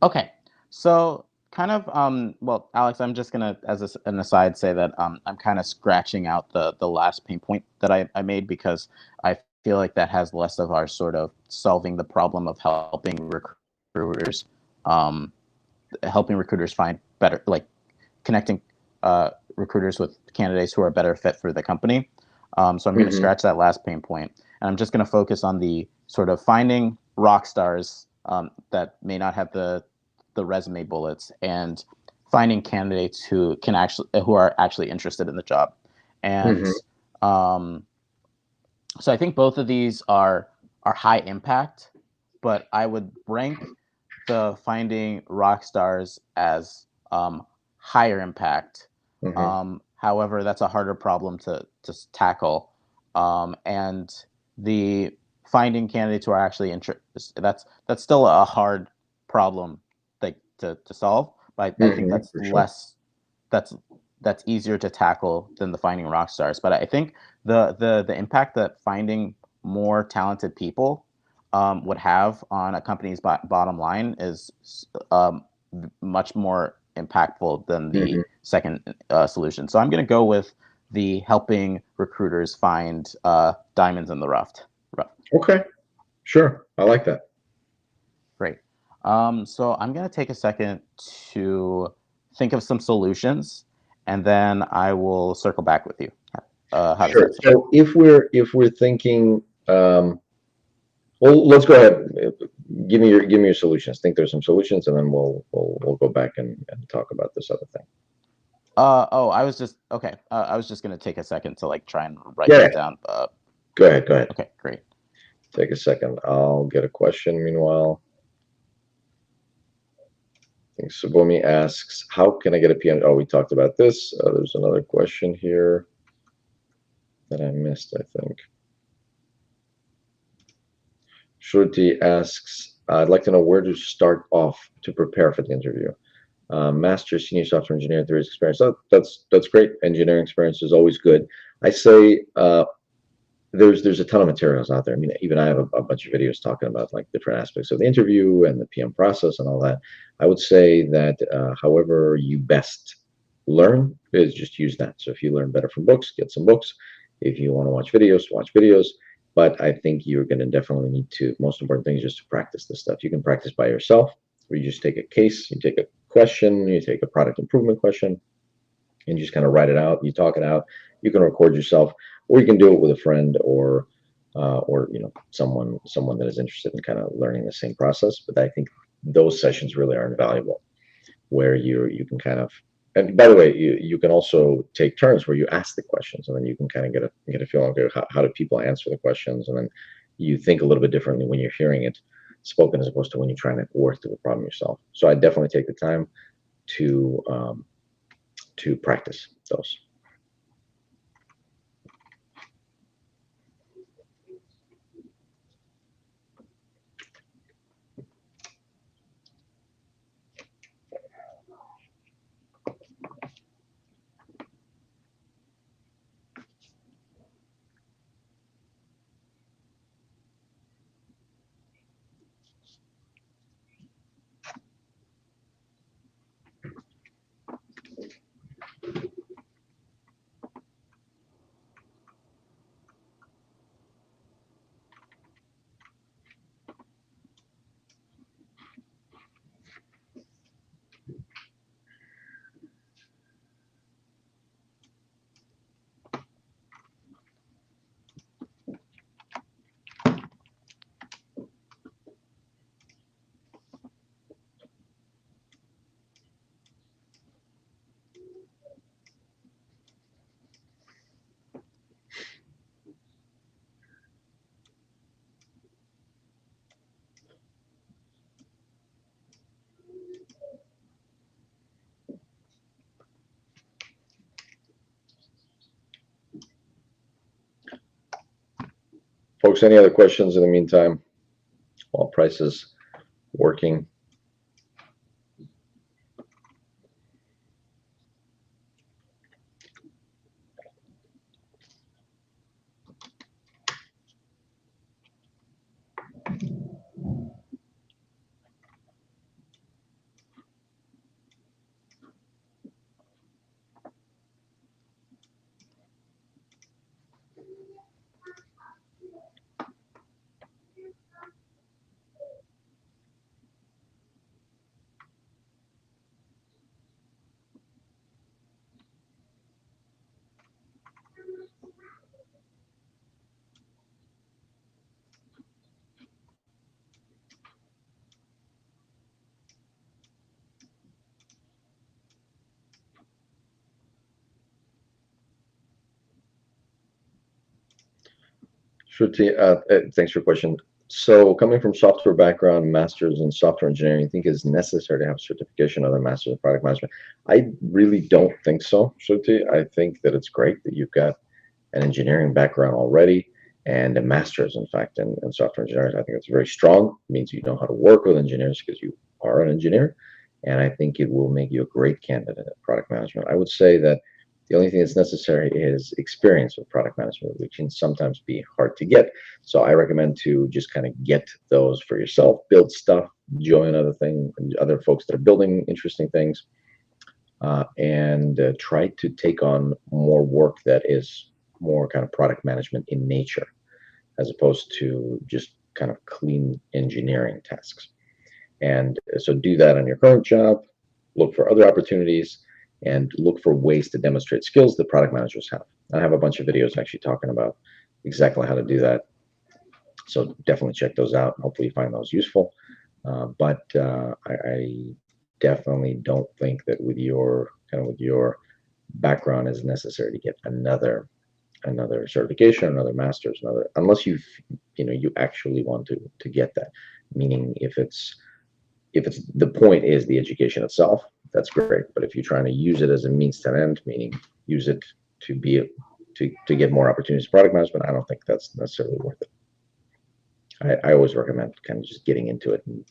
Okay, so kind of well, Alex, I'm just gonna, as an aside, say that I'm kind of scratching out the last pain point that I made, because I feel like that has less of our sort of solving the problem of recruiters, um, helping recruiters find better, like connecting recruiters with candidates who are a better fit for the company. So I'm going to scratch that last pain point, and I'm just going to focus on the sort of finding rock stars that may not have the resume bullets, and finding candidates who are actually interested in the job. And so I think both of these are high impact, but I would rank the finding rock stars as higher impact. However, that's a harder problem to tackle. And the finding candidates who are actually interested, that's still a hard problem to solve. But I think that's less, that's easier to tackle than the finding rock stars. But I think the impact that finding more talented people would have on a company's bottom line is much more impactful than the second solution. So I'm going to go with the helping recruiters find diamonds in the rough. Okay, sure. I like that. Great. So I'm going to take a second to think of some solutions, and then I will circle back with you. Sure. So if we're thinking, well, let's go ahead. Give me your solutions. Think there's some solutions, and then we'll go back and talk about this other thing. I was just okay. I was just gonna take a second to like try and write this down. Go ahead. Okay, great. Take a second. I'll get a question. Meanwhile, I think Subumi asks, "How can I get a PM?" Oh, we talked about this. There's another question here that I missed, I think. Shruti asks, "I'd like to know where to start off to prepare for the interview." Master senior software engineer, 3 years experience. That's great. Engineering experience is always good. I say there's a ton of materials out there. I mean, even I have a bunch of videos talking about like different aspects of the interview and the PM process and all that. I would say that however you best learn is just use that. So if you learn better from books, get some books. If you want to watch videos, watch videos. But I think you're going to definitely need to, most important thing is just to practice this stuff. You can practice by yourself, or you just take a case, you take a question, you take a product improvement question, and you just kind of write it out, you talk it out. You can record yourself, or you can do it with a friend or someone that is interested in kind of learning the same process. But I think those sessions really are invaluable, where you can kind of, and by the way, you can also take turns where you ask the questions, and then you can kind of get a feeling of how do people answer the questions, and then you think a little bit differently when you're hearing it spoken as opposed to when you're trying to work through the problem yourself. So I definitely take the time to practice those. Folks, any other questions in the meantime while Price is working? Shruti, thanks for your question. So coming from software background, master's in software engineering, I think is necessary to have certification of the master's in product management. I really don't think so, Shruti. I think that it's great that you've got an engineering background already and a master's, in fact, in software engineering. I think it's very strong. It means you know how to work with engineers because you are an engineer. And I think it will make you a great candidate at product management. I would say that the only thing that's necessary is experience with product management, which can sometimes be hard to get. So I recommend to just kind of get those for yourself, build stuff, join other folks that are building interesting things, and try to take on more work that is more kind of product management in nature, as opposed to just kind of clean engineering tasks. And so do that on your current job, look for other opportunities, and look for ways to demonstrate skills that product managers have. I have a bunch of videos actually talking about exactly how to do that. So definitely check those out. Hopefully you find those useful. I definitely don't think that with your background is necessary to get another certification, another master's, unless you actually want to get that. Meaning if it's the point is the education itself, that's great. But if you're trying to use it as a means to an end, meaning use it to get more opportunities in product management, I don't think that's necessarily worth it. I always recommend kind of just getting into it and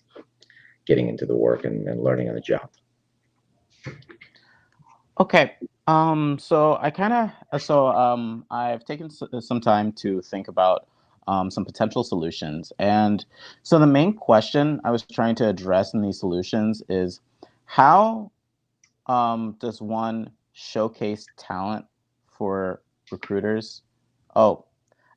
getting into the work and learning on the job. Okay. I've taken some time to think about some potential solutions. And so the main question I was trying to address in these solutions is how does one showcase talent for recruiters? Oh,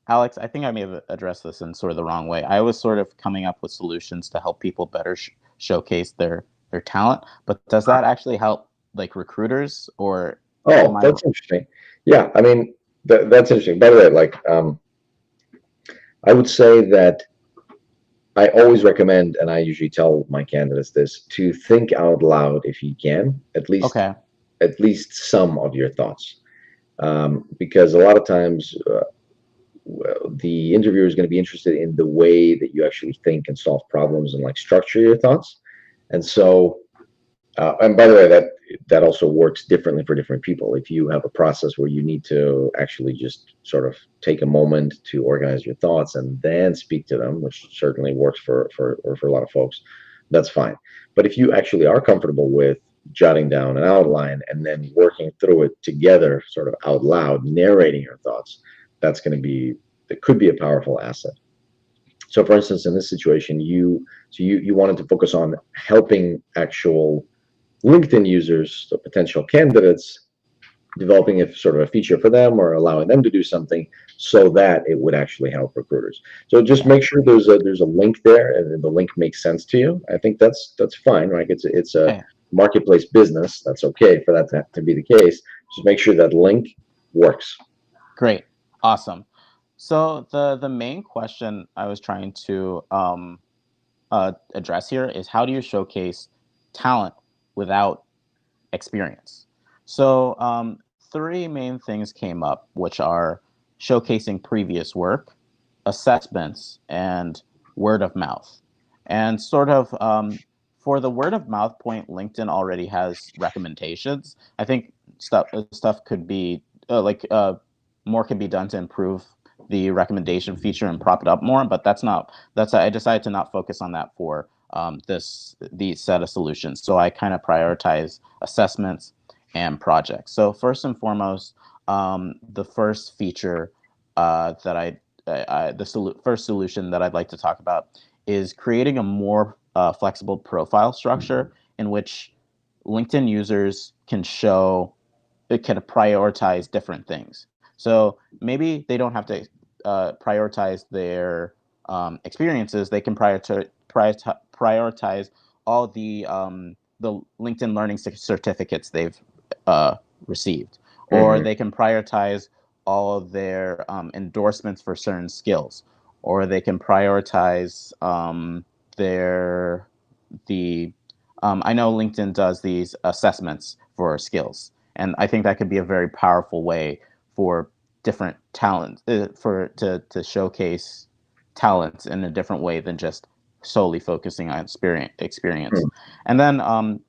Alex, I think I may have addressed this in sort of the wrong way. I was sort of coming up with solutions to help people better showcase their talent, but does that actually help like recruiters or? Oh, that's interesting. Yeah, I mean that's interesting. By the way, like I would say that I always recommend, and I usually tell my candidates this, to think out loud if you can, at least Okay. at least some of your thoughts, because a lot of times the interviewer is going to be interested in the way that you actually think and solve problems and like structure your thoughts. And so, and by the way, that also works differently for different people. If you have a process where you need to actually just sort of take a moment to organize your thoughts and then speak to them, which certainly works for a lot of folks, that's fine. But if you actually are comfortable with jotting down an outline and then working through it together, sort of out loud, narrating your thoughts, that could be a powerful asset. So for instance, in this situation, you wanted to focus on helping actual LinkedIn users, so potential candidates, developing a sort of a feature for them or allowing them to do something so that it would actually help recruiters. So just make sure there's a link there and the link makes sense to you. I think that's fine, right? It's a marketplace business. That's okay for that to be the case. Just make sure that link works. Great. Awesome. So the main question I was trying to address here is how do you showcase talent without experience? So three main things came up, which are showcasing previous work, assessments, and word of mouth. And sort of for the word of mouth point, LinkedIn already has recommendations. I think stuff could be more can be done to improve the recommendation feature and prop it up more, but I decided to not focus on that for these set of solutions. So I kind of prioritize assessments and projects. So first and foremost, the first feature first solution that I'd like to talk about is creating a more flexible profile structure in which LinkedIn users can prioritize different things. So maybe they don't have to prioritize their experiences. They can prioritize all the LinkedIn Learning certificates they've received, or they can prioritize all of their endorsements for certain skills, or they can prioritize I know LinkedIn does these assessments for skills, and I think that could be a very powerful way for different talents to showcase talents in a different way than just solely focusing on experience. And then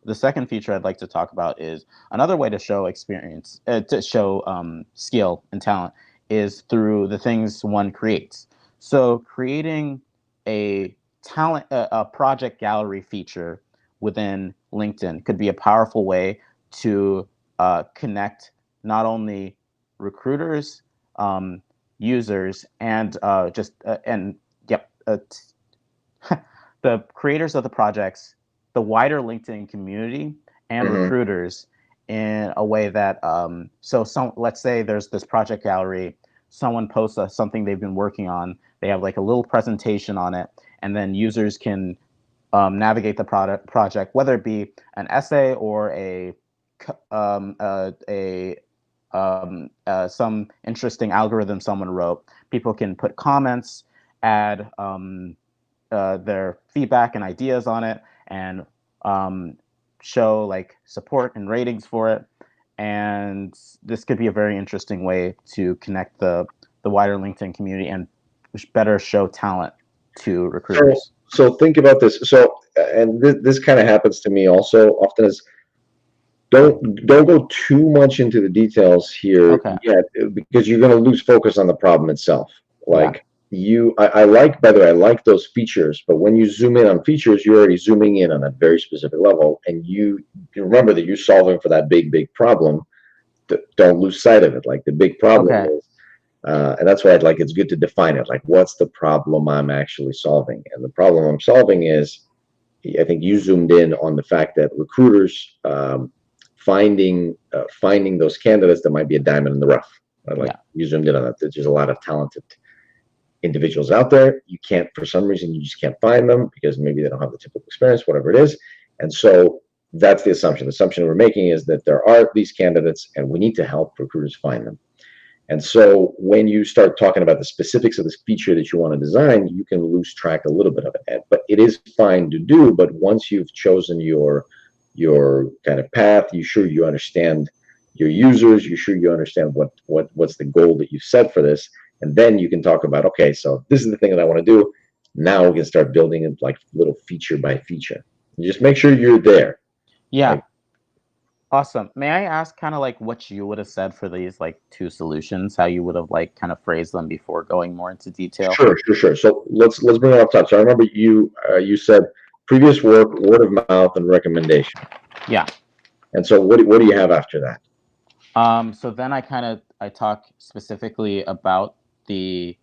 the second feature I'd like to talk about is another way to show experience, to show skill and talent is through the things one creates. So creating a a project gallery feature within LinkedIn could be a powerful way to connect not only recruiters, users, and the creators of the projects, the wider LinkedIn community, and recruiters in a way that let's say there's this project gallery, someone posts something they've been working on, they have like a little presentation on it, and then users can navigate the project, whether it be an essay or some interesting algorithm someone wrote. People can put comments, add their feedback and ideas on it, and show like support and ratings for it. And this could be a very interesting way to connect the wider LinkedIn community and better show talent to recruiters. So think about this. So, and this kind of happens to me also often, is don't go too much into the details here yet, because you're going to lose focus on the problem itself. Like I like, by the way, I like those features, but when you zoom in on features, you're already zooming in on a very specific level, and you remember that you're solving for that big problem. Don't lose sight of it. Like the big problem is, and that's why it's good to define it. Like, what's the problem I'm actually solving? And the problem I'm solving is, I think you zoomed in on the fact that recruiters finding those candidates that might be a diamond in the rough. You zoomed in on that. There's a lot of talented individuals out there. You can't, for some reason, you just can't find them because maybe they don't have the typical experience, whatever it is. And so that's the assumption. The assumption we're making is that there are these candidates, and we need to help recruiters find them. And so when you start talking about the specifics of this feature that you want to design, you can lose track a little bit of it. But it is fine to do. But once you've chosen your kind of path, you understand your users, you understand what's the goal that you've set for this, and then you can talk about, okay, so this is the thing that I want to do. Now we can start building it like little feature by feature. You just make sure you're there. Awesome. May I ask kind of like what you would have said for these like two solutions, how you would have like kind of phrased them before going more into detail? Sure. So let's bring it up top. So I remember you said previous work, word of mouth, and recommendation. Yeah. And so what do you have after that? So then I talk specifically about the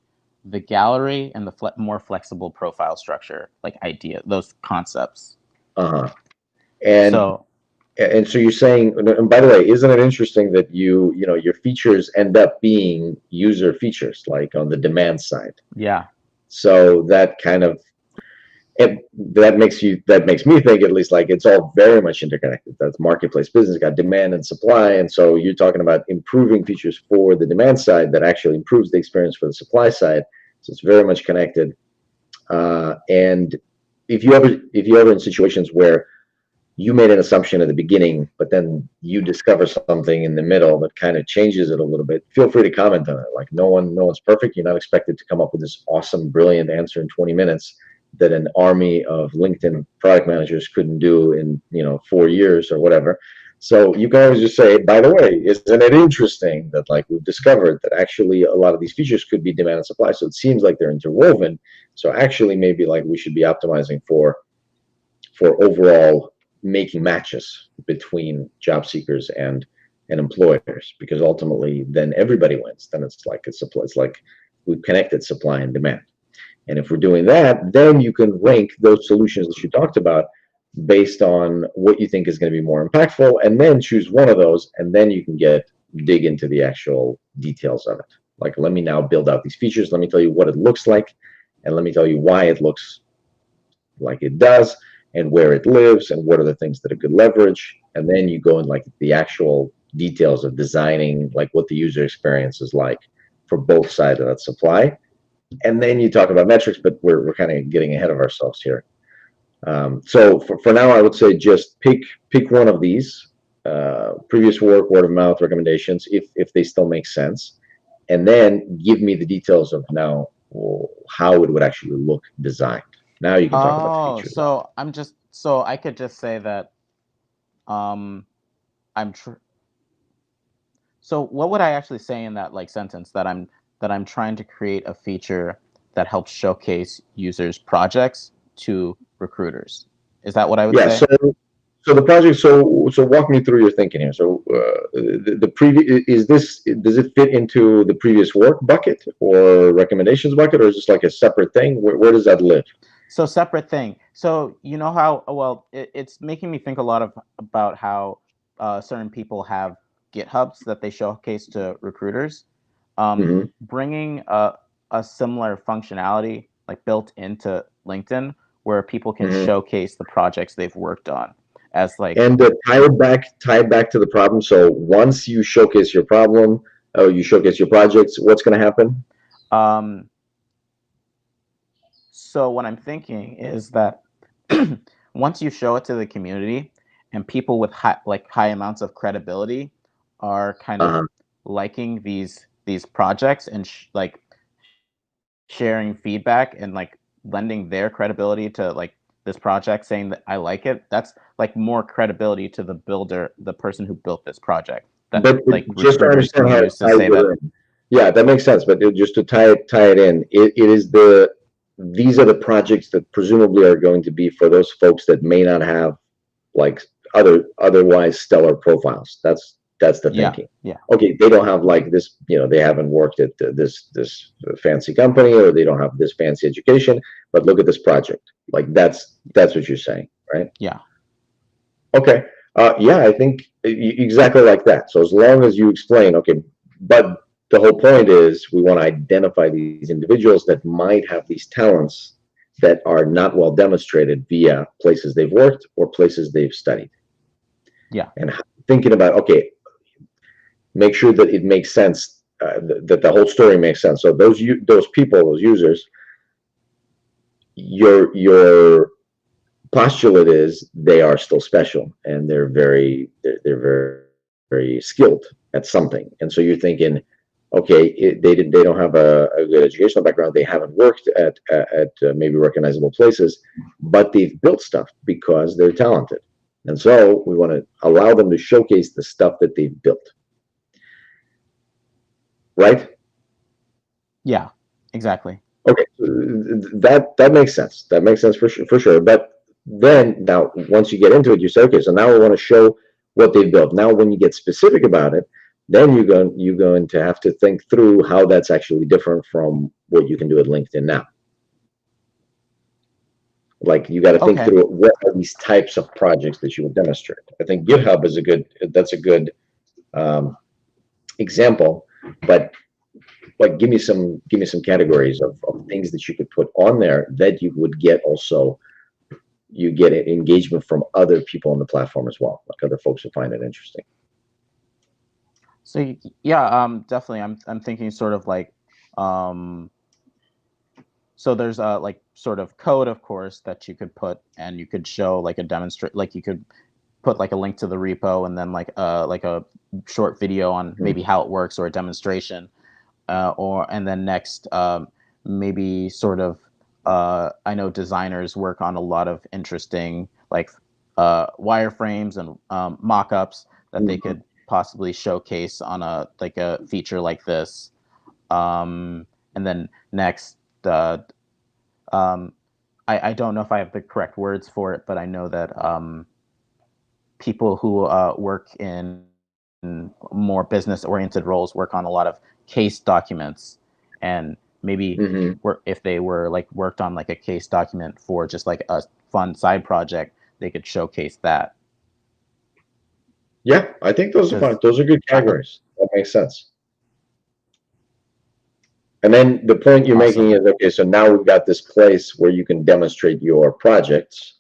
gallery and the more flexible profile structure, like those concepts. And so you're saying, and by the way, isn't it interesting that your features end up being user features, like on the demand side? Yeah. So that kind of, that makes me think, at least, like it's all very much interconnected. That's marketplace business, got demand and supply. And so you're talking about improving features for the demand side that actually improves the experience for the supply side. So it's very much connected. And if you ever in situations where you made an assumption at the beginning, but then you discover something in the middle that kind of changes it a little bit, feel free to comment on it. Like no one's perfect. You're not expected to come up with this awesome, brilliant answer in 20 minutes that an army of LinkedIn product managers couldn't do in 4 years or whatever. So you can always just say, by the way, isn't it interesting that like we've discovered that actually a lot of these features could be demand and supply. So it seems like they're interwoven. So actually maybe like we should be optimizing for overall making matches between job seekers and employers, because ultimately then everybody wins. Then it's like we've connected supply and demand. And if we're doing that, then you can rank those solutions that you talked about based on what you think is going to be more impactful, and then choose one of those, and then you can dig into the actual details of it. Like, let me now build out these features. Let me tell you what it looks like, and let me tell you why it looks like it does, and where it lives, and what are the things that it could leverage. And then you go in like the actual details of designing, like what the user experience is like for both sides of that supply. And then you talk about metrics, but we're kind of getting ahead of ourselves here. So for now, I would say just pick one of these, previous work, word of mouth, recommendations, if they still make sense, and then give me the details of now how it would actually look designed. Now you can talk about the features. So I could just say that I'm so what would I actually say in that like sentence, that I'm trying to create a feature that helps showcase users' projects to recruiters? Is that what I would Yeah. say? So the project. So walk me through your thinking here. So the previous is this. Does it fit into the previous work bucket or recommendations bucket, or is this like a separate thing? Where does that live? So separate thing. So you know how well it's making me think a lot about how certain people have GitHubs that they showcase to recruiters. Hmm. Bringing a similar functionality like built into LinkedIn, where people can Hmm. showcase the projects they've worked on as like And tie it back to the problem. So once you showcase your problem, you showcase your projects, what's going to happen? um, so what I'm thinking is that once you show it to the community and people with high amounts of credibility are kind of Uh-huh. liking these projects and like sharing feedback and like lending their credibility to like this project, saying that I like it, that's like more credibility to the builder, the person who built this project, that But like just to recruiters understand can how it use to ties say that. it in. Yeah, that makes sense. But just to tie it in, it is these are the projects that presumably are going to be for those folks that may not have like otherwise stellar profiles. That's the Yeah, thinking. yeah, Okay, they don't have like this, they haven't worked at this fancy company, or they don't have this fancy education, but look at this project. Like that's what you're saying, right? yeah. Okay. Yeah, I think exactly like that. So as long as you explain, okay, but the whole point is we want to identify these individuals that might have these talents that are not well demonstrated via places they've worked or places they've studied. Yeah. And thinking about, okay, make sure that it makes sense, that the whole story makes sense. So those people, those users, your postulate is they are still special and they're very skilled at something. And so you're thinking, okay, they don't have a good educational background, they haven't worked at maybe recognizable places, but they've built stuff because they're talented. And so we want to allow them to showcase the stuff that they've built. Right? Yeah, exactly. Okay, that makes sense. That makes sense for sure. But then now, once you get into it, you say, okay, so now we want to show what they built. Now, when you get specific about it, then you're going to have to think through how that's actually different from what you can do at LinkedIn now. Like you got to think Okay. through what are these types of projects that you would demonstrate. I think GitHub is a good um, example, but like give me some categories of things that you could put on there that you would get also, you get engagement from other people on the platform as well, like other folks who find it interesting. So yeah, definitely. I'm thinking sort of like, um, so there's like sort of code, of course, that you could put, and you could show like a demonstrate, like you could put like a link to the repo, and then like a short video on maybe how it works, or a demonstration, and then next, maybe sort of, I know designers work on a lot of interesting like wireframes and mock-ups that they Mhm. could possibly showcase on a feature like this. And then next, uh, um, I don't know if I have the correct words for it, but I know that people who work in more business-oriented roles work on a lot of case documents, and maybe Mhm. if they were like worked on like a case document for just like a fun side project, they could showcase that. Yeah, I think those are fine. Does Those are good I categories. That makes sense. And then the point you're making Awesome. is, okay, so now we've got this place where you can demonstrate your projects,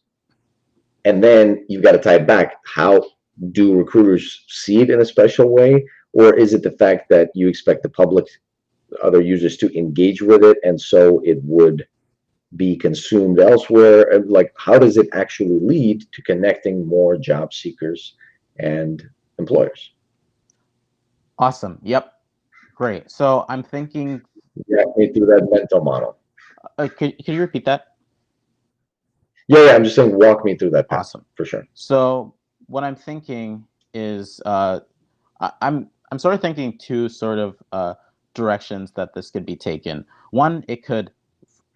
and then you've got to tie it back. How do recruiters see it in a special way? Or is it the fact that you expect the public, other users, to engage with it, and so it would be consumed elsewhere? And like, how does it actually lead to connecting more job seekers and employers? Awesome. Yep. Great. So I'm thinking. Walk me through that mental model. Can you repeat that? Yeah, I'm just saying walk me through that path. Awesome. For sure. So what I'm thinking is I'm sort of thinking two sort of directions that this could be taken. One, it could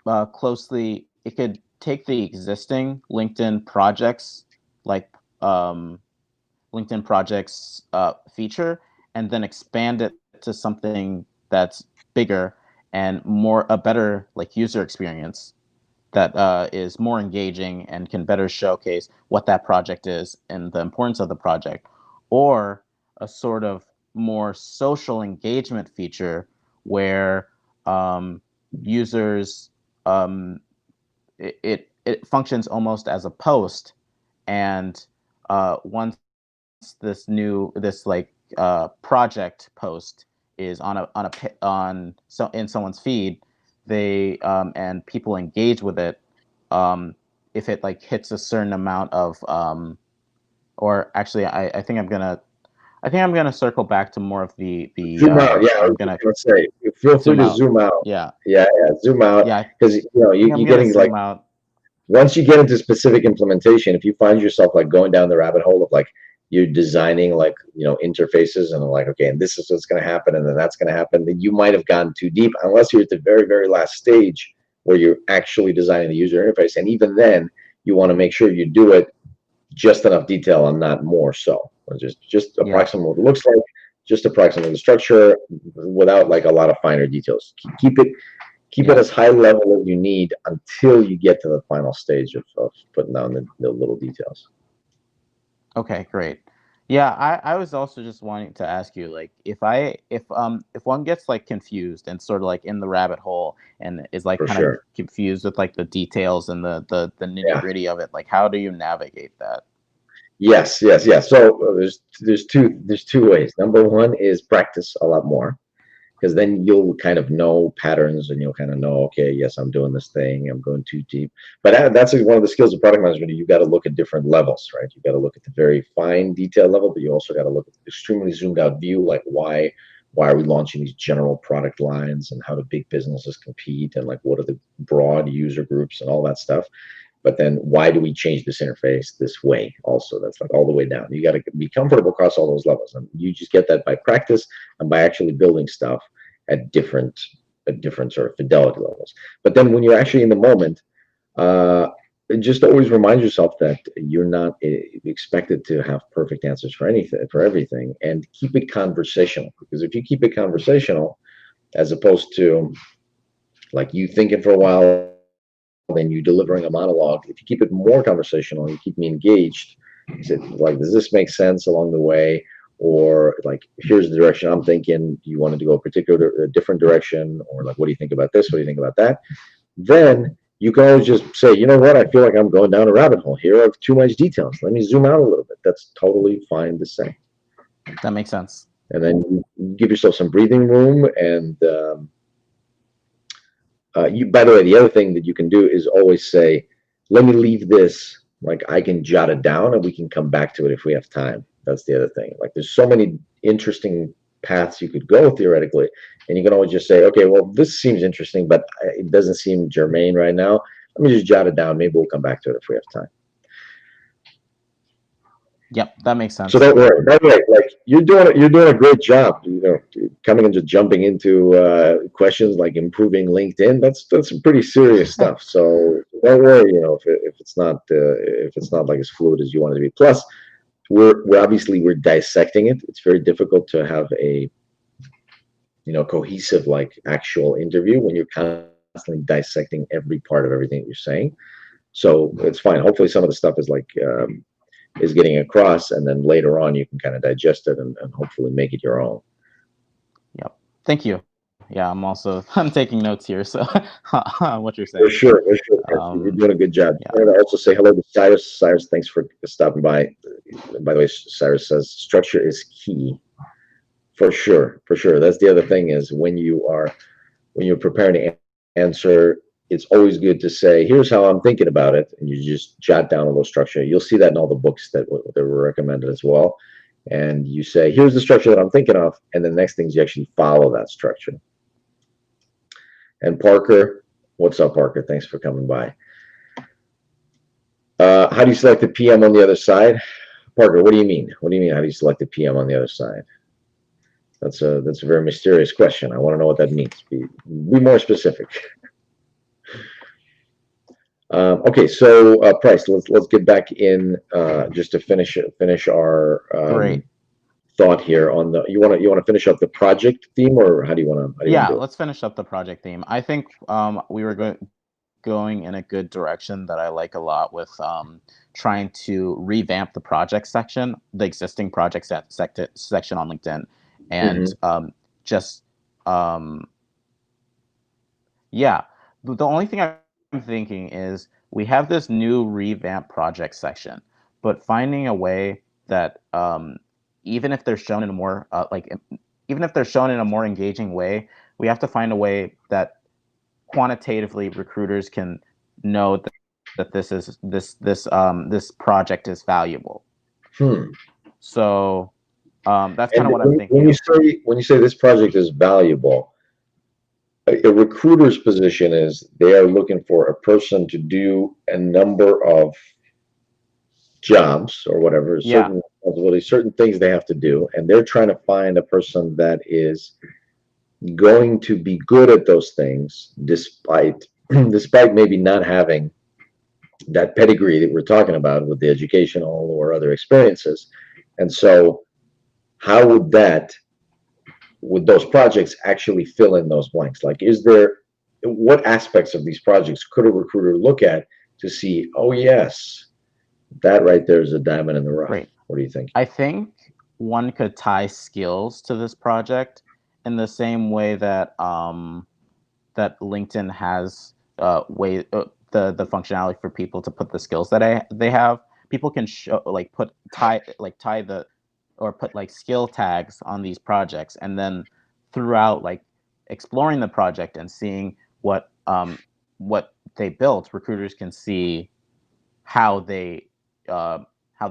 it could take the existing LinkedIn projects, like LinkedIn projects feature, and then expand it to something that's bigger and a better like user experience that is more engaging and can better showcase what that project is and the importance of the project, or a sort of more social engagement feature where users it functions almost as a post, and once this like project post is in someone's feed, they and people engage with it, if it like hits a certain amount of or actually I think I'm gonna circle back to more of the Zoom out. Yeah, I I'm was gonna gonna say, feel free zoom to out. zoom out. Yeah, Yeah, zoom out, yeah. I because think I'm you're gonna getting like, zoom out. once you get into specific implementation, if you find yourself like going down the rabbit hole of like you're designing like interfaces and like, okay, and this is what's going to happen and then that's going to happen, then you might have gone too deep, unless you're at the very, very last stage where you're actually designing the user interface. And even then you want to make sure you do it just enough detail and not more, so or just Yeah, approximately what it looks like, just approximately the structure, without like a lot of finer details. Keep it yeah. as high level as you need until you get to the final stage of putting down the little details. Okay, great. Yeah, I was also just wanting to ask you, like, if one gets like confused and sort of like in the rabbit hole and is like For kind of sure. confused with like the details and the nitty Yeah. gritty of it, like how do you navigate that? Yes, yes, yes. So there's two ways. Number one is practice a lot more, because then you'll kind of know patterns and you'll kind of know, okay, yes, I'm doing this thing, I'm going too deep. But that's one of the skills of product management. You got to look at different levels, right? You got to look at the very fine detail level, but you also got to look at the extremely zoomed out view, like why are we launching these general product lines, and how do big businesses compete, and like what are the broad user groups and all that stuff. But then why do we change this interface this way also? That's like all the way down. You got to be comfortable across all those levels, and you just get that by practice and by actually building stuff at different sort of fidelity levels. But then when you're actually in the moment, uh, just always remind yourself that you're not expected to have perfect answers for everything, and keep it conversational. Because if you keep it conversational, as opposed to like you thinking for a while, then you delivering a monologue. If you keep it more conversational, you keep me engaged. Is it like, does this make sense along the way? Or like, here's the direction I'm thinking. Do you want to go a different direction? Or like, what do you think about this? What do you think about that? Then you can always just say, you know what? I feel like I'm going down a rabbit hole here of too much details. Let me zoom out a little bit. That's totally fine to say. That makes sense. And then you give yourself some breathing room. And by the way, the other thing that you can do is always say, let me leave this, like I can jot it down and we can come back to it if we have time. That's the other thing. Like there's so many interesting paths you could go theoretically, and you can always just say, okay, well, this seems interesting, but it doesn't seem germane right now. Let me just jot it down. Maybe we'll come back to it if we have time. Yep, that makes sense. So don't worry. By the way, like you're doing a great job. Coming and just jumping into questions like improving LinkedIn. That's some pretty serious stuff. So don't worry. If it's not like as fluid as you want it to be. Plus, we're obviously we're dissecting it. It's very difficult to have a cohesive like actual interview when you're constantly dissecting every part of everything you're saying. So it's fine. Hopefully, some of the stuff is like. Is getting across, and then later on you can kind of digest it and hopefully make it your own. Yep. Thank you. Yeah, I'm taking notes here. So what you're saying. For sure. You're doing a good job. Yeah. I'm going to also say hello to Cyrus. Cyrus, thanks for stopping by. By the way, Cyrus says structure is key. For sure. That's the other thing is when you're preparing to answer, it's always good to say, here's how I'm thinking about it. And you just jot down a little structure. You'll see that in all the books that were recommended as well. and you say, here's the structure that I'm thinking of, and the next thing is you actually follow that structure. And Parker, what's up, Parker? Thanks for coming by. How do you select the PM on the other side? Parker, what do you mean? What do you mean? How do you select the PM on the other side? That's a very mysterious question. I want to know what that means. Be more specific. Okay, so Price, let's get back in just to finish our Great. thought here on the. You want to finish up the project theme, or how do you want to? Yeah, let's finish up the project theme. I think we were going in a good direction that I like a lot with trying to revamp the project section, the existing project section on LinkedIn, and yeah. The only thing I'm thinking is we have this new revamp project section, but finding a way that even if they're shown in a more even if they're shown in a more engaging way, we have to find a way that quantitatively recruiters can know that this project is valuable. So that's kind of what I'm thinking. When you say this project is valuable, a recruiter's position is they are looking for a person to do a number of jobs or whatever, certain responsibilities, certain things they have to do, and they're trying to find a person that is going to be good at those things, despite maybe not having that pedigree that we're talking about with the educational or other experiences. And so, how would those projects actually fill in those blanks? Like, what aspects of these projects could a recruiter look at to see, oh yes, that right there is a diamond in the rough? Right. What do you think? I think one could tie skills to this project in the same way that that LinkedIn has the functionality for people to put the skills that they have. People can show tie skill tags on these projects, and then throughout exploring the project and seeing what they built, recruiters can see how they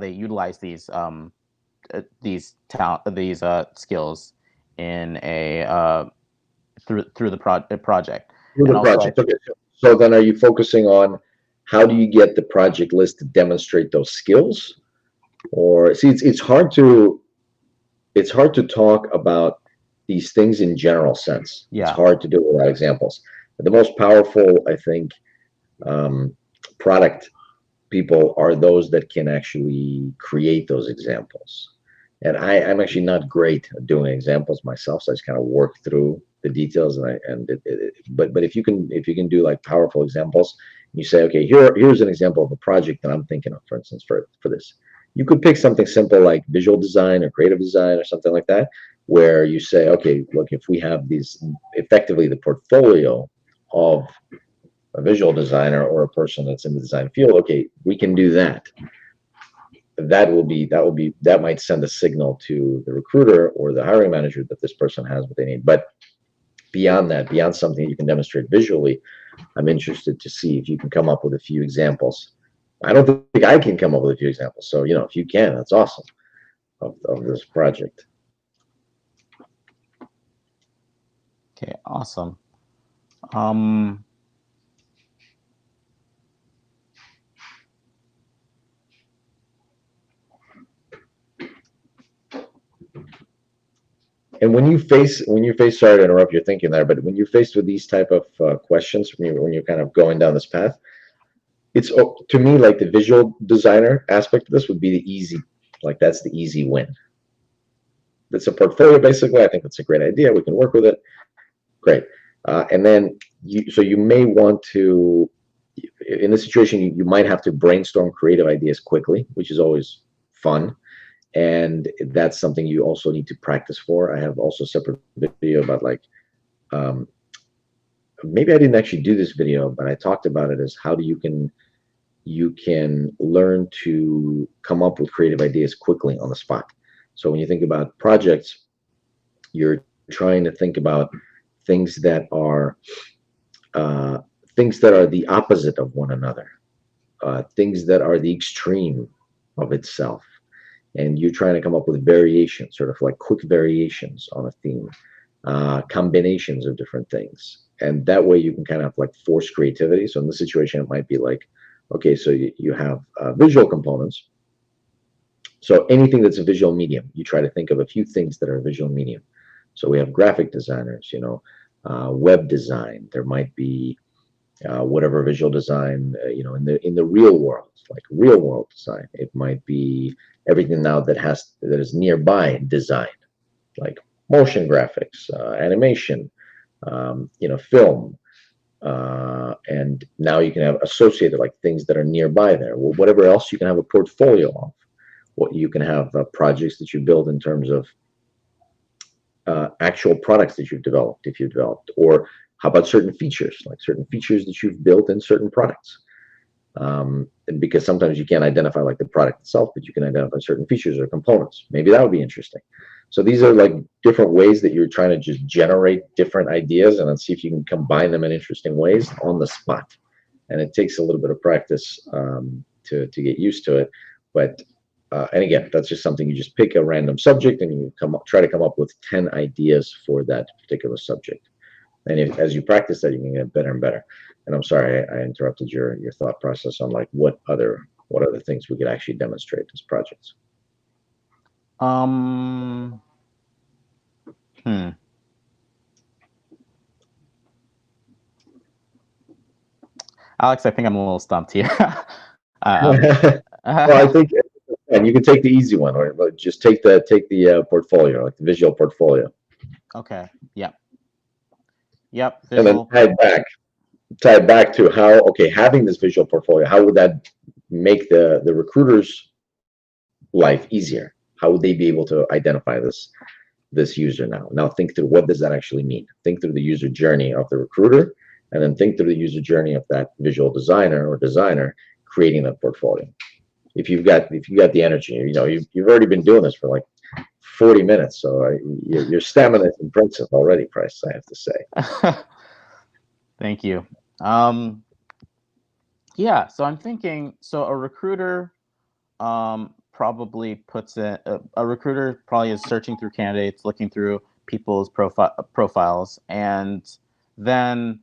utilize these skills in a through the project. Okay. So then, are you focusing on how do you get the project list to demonstrate those skills? Or see, it's hard to talk about these things in general sense. Yeah. It's hard to do it without examples. But the most powerful, I think, product people are those that can actually create those examples. And I'm actually not great at doing examples myself, so I just kind of work through the details. But if you can do like powerful examples, you say, okay, here's an example of a project that I'm thinking of, for instance, for this. You could pick something simple like visual design or creative design or something like that, where you say, okay, look, if we have these, effectively the portfolio of a visual designer or a person that's in the design field, okay, we can do that. That might send a signal to the recruiter or the hiring manager that this person has what they need. But beyond that, beyond something you can demonstrate visually, I'm interested to see if you can come up with a few examples. I don't think I can come up with a few examples. So, if you can, that's awesome of this project. Okay, awesome. And when you face, sorry to interrupt your thinking there, but when you're faced with these type of questions, when you're kind of going down this path, it's to me like the visual designer aspect of this would be the easy, that's the easy win. That's a portfolio basically. I think that's a great idea. We can work with it. Great. And then you may want to, in this situation, you might have to brainstorm creative ideas quickly, which is always fun. And that's something you also need to practice for. I have also a separate video about maybe I didn't actually do this video, but I talked about it as how you can learn to come up with creative ideas quickly on the spot. So when you think about projects, you're trying to think about things that are the opposite of one another, things that are the extreme of itself. and you're trying to come up with variations, sort of like quick variations on a theme, combinations of different things. And that way you can kind of like force creativity. So in this situation, it might be like, okay, so you have visual components. So anything that's a visual medium, you try to think of a few things that are a visual medium. So we have graphic designers, web design. There might be whatever visual design, in the real world, like real world design. It might be everything now that is nearby design, like motion graphics, animation, film, and now you can have associated like things that are nearby there. Well, whatever else you can have a portfolio of. What you can have projects that you build in terms of actual products that you've developed, if you've developed, or how about certain features, like certain features that you've built in certain products. Because sometimes you can't identify like the product itself, but you can identify certain features or components. Maybe that would be interesting. So these are like different ways that you're trying to just generate different ideas and then see if you can combine them in interesting ways on the spot. And it takes a little bit of practice to get used to it. But and again, that's just something you just pick a random subject and you try to come up with 10 ideas for that particular subject. And as you practice that, you can get better and better. And I'm sorry I interrupted your thought process on like what other things we could actually demonstrate as projects. Alex, I think I'm a little stumped here. Well, I think and you can take the easy one, or just take the portfolio, like the visual portfolio. Okay. Yep. And then tie it back to how, okay, having this visual portfolio, how would that make the recruiter's life easier? How would they be able to identify this user now? Now think through, what does that actually mean? Think through the user journey of the recruiter, and then think through the user journey of that visual designer creating that portfolio. If you've got the energy, you've already been doing this for like 40 minutes, so your stamina is impressive already, Price, I have to say. Thank you. Yeah, so I'm thinking, so a recruiter probably puts it, a recruiter probably is searching through candidates, looking through people's profiles, and then